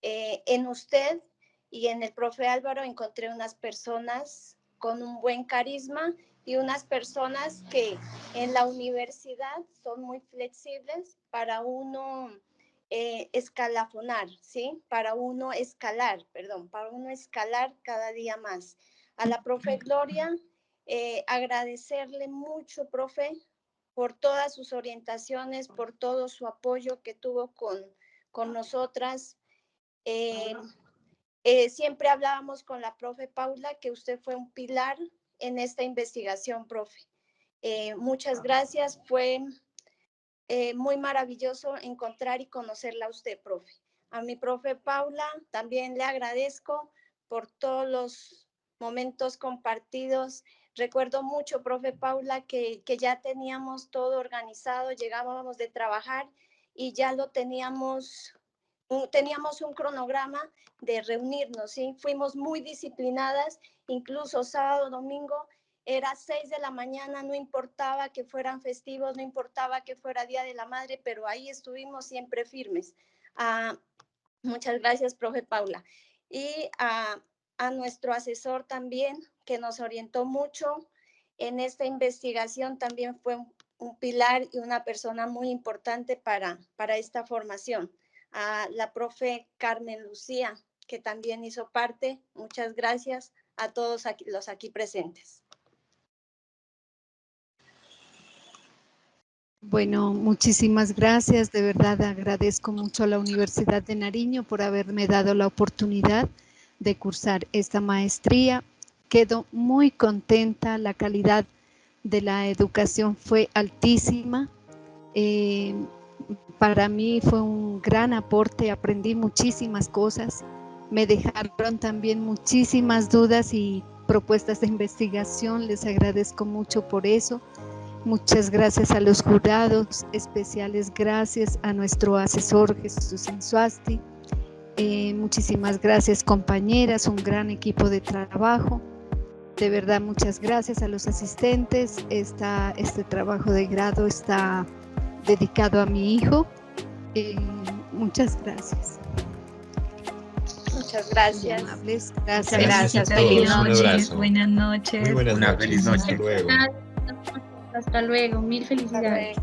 en usted y en el profe Álvaro encontré unas personas con un buen carisma y unas personas que en la universidad son muy flexibles para uno escalafonar, ¿sí? Para uno escalar cada día más. A la profe Gloria, agradecerle mucho, profe, por todas sus orientaciones, por todo su apoyo que tuvo con nosotras. Siempre hablábamos con la profe Paula que usted fue un pilar en esta investigación, profe. Muchas gracias, fue muy maravilloso encontrar y conocerla a usted, profe. A mi profe Paula también le agradezco por todos los momentos compartidos. Recuerdo mucho, profe Paula, que ya teníamos todo organizado, llegábamos de trabajar y ya lo teníamos un cronograma de reunirnos, ¿sí? Fuimos muy disciplinadas, incluso sábado, domingo, era 6 de la mañana, no importaba que fueran festivos, no importaba que fuera Día de la Madre, pero ahí estuvimos siempre firmes. Muchas gracias, profe Paula. Y a nuestro asesor también, que nos orientó mucho en esta investigación, también fue un pilar y una persona muy importante para esta formación. A la profe Carmen Lucía, que también hizo parte. Muchas gracias a todos los aquí presentes. Bueno, muchísimas gracias. De verdad agradezco mucho a la Universidad de Nariño por haberme dado la oportunidad de cursar esta maestría. Quedo muy contenta, la calidad de la educación fue altísima. Para mí fue un gran aporte, aprendí muchísimas cosas, me dejaron también muchísimas dudas y propuestas de investigación, les agradezco mucho por eso. Muchas gracias a los jurados, especiales gracias a nuestro asesor Jesús Insuasti. Muchísimas gracias compañeras, un gran equipo de trabajo. De verdad, muchas gracias a los asistentes. Este trabajo de grado está dedicado a mi hijo. Muchas gracias. Muchas gracias. Amables, Muchas gracias. Feliz noche. Buenas noches. Muy buenas noches. Feliz noche. Hasta luego. Hasta luego. Mil felicidades.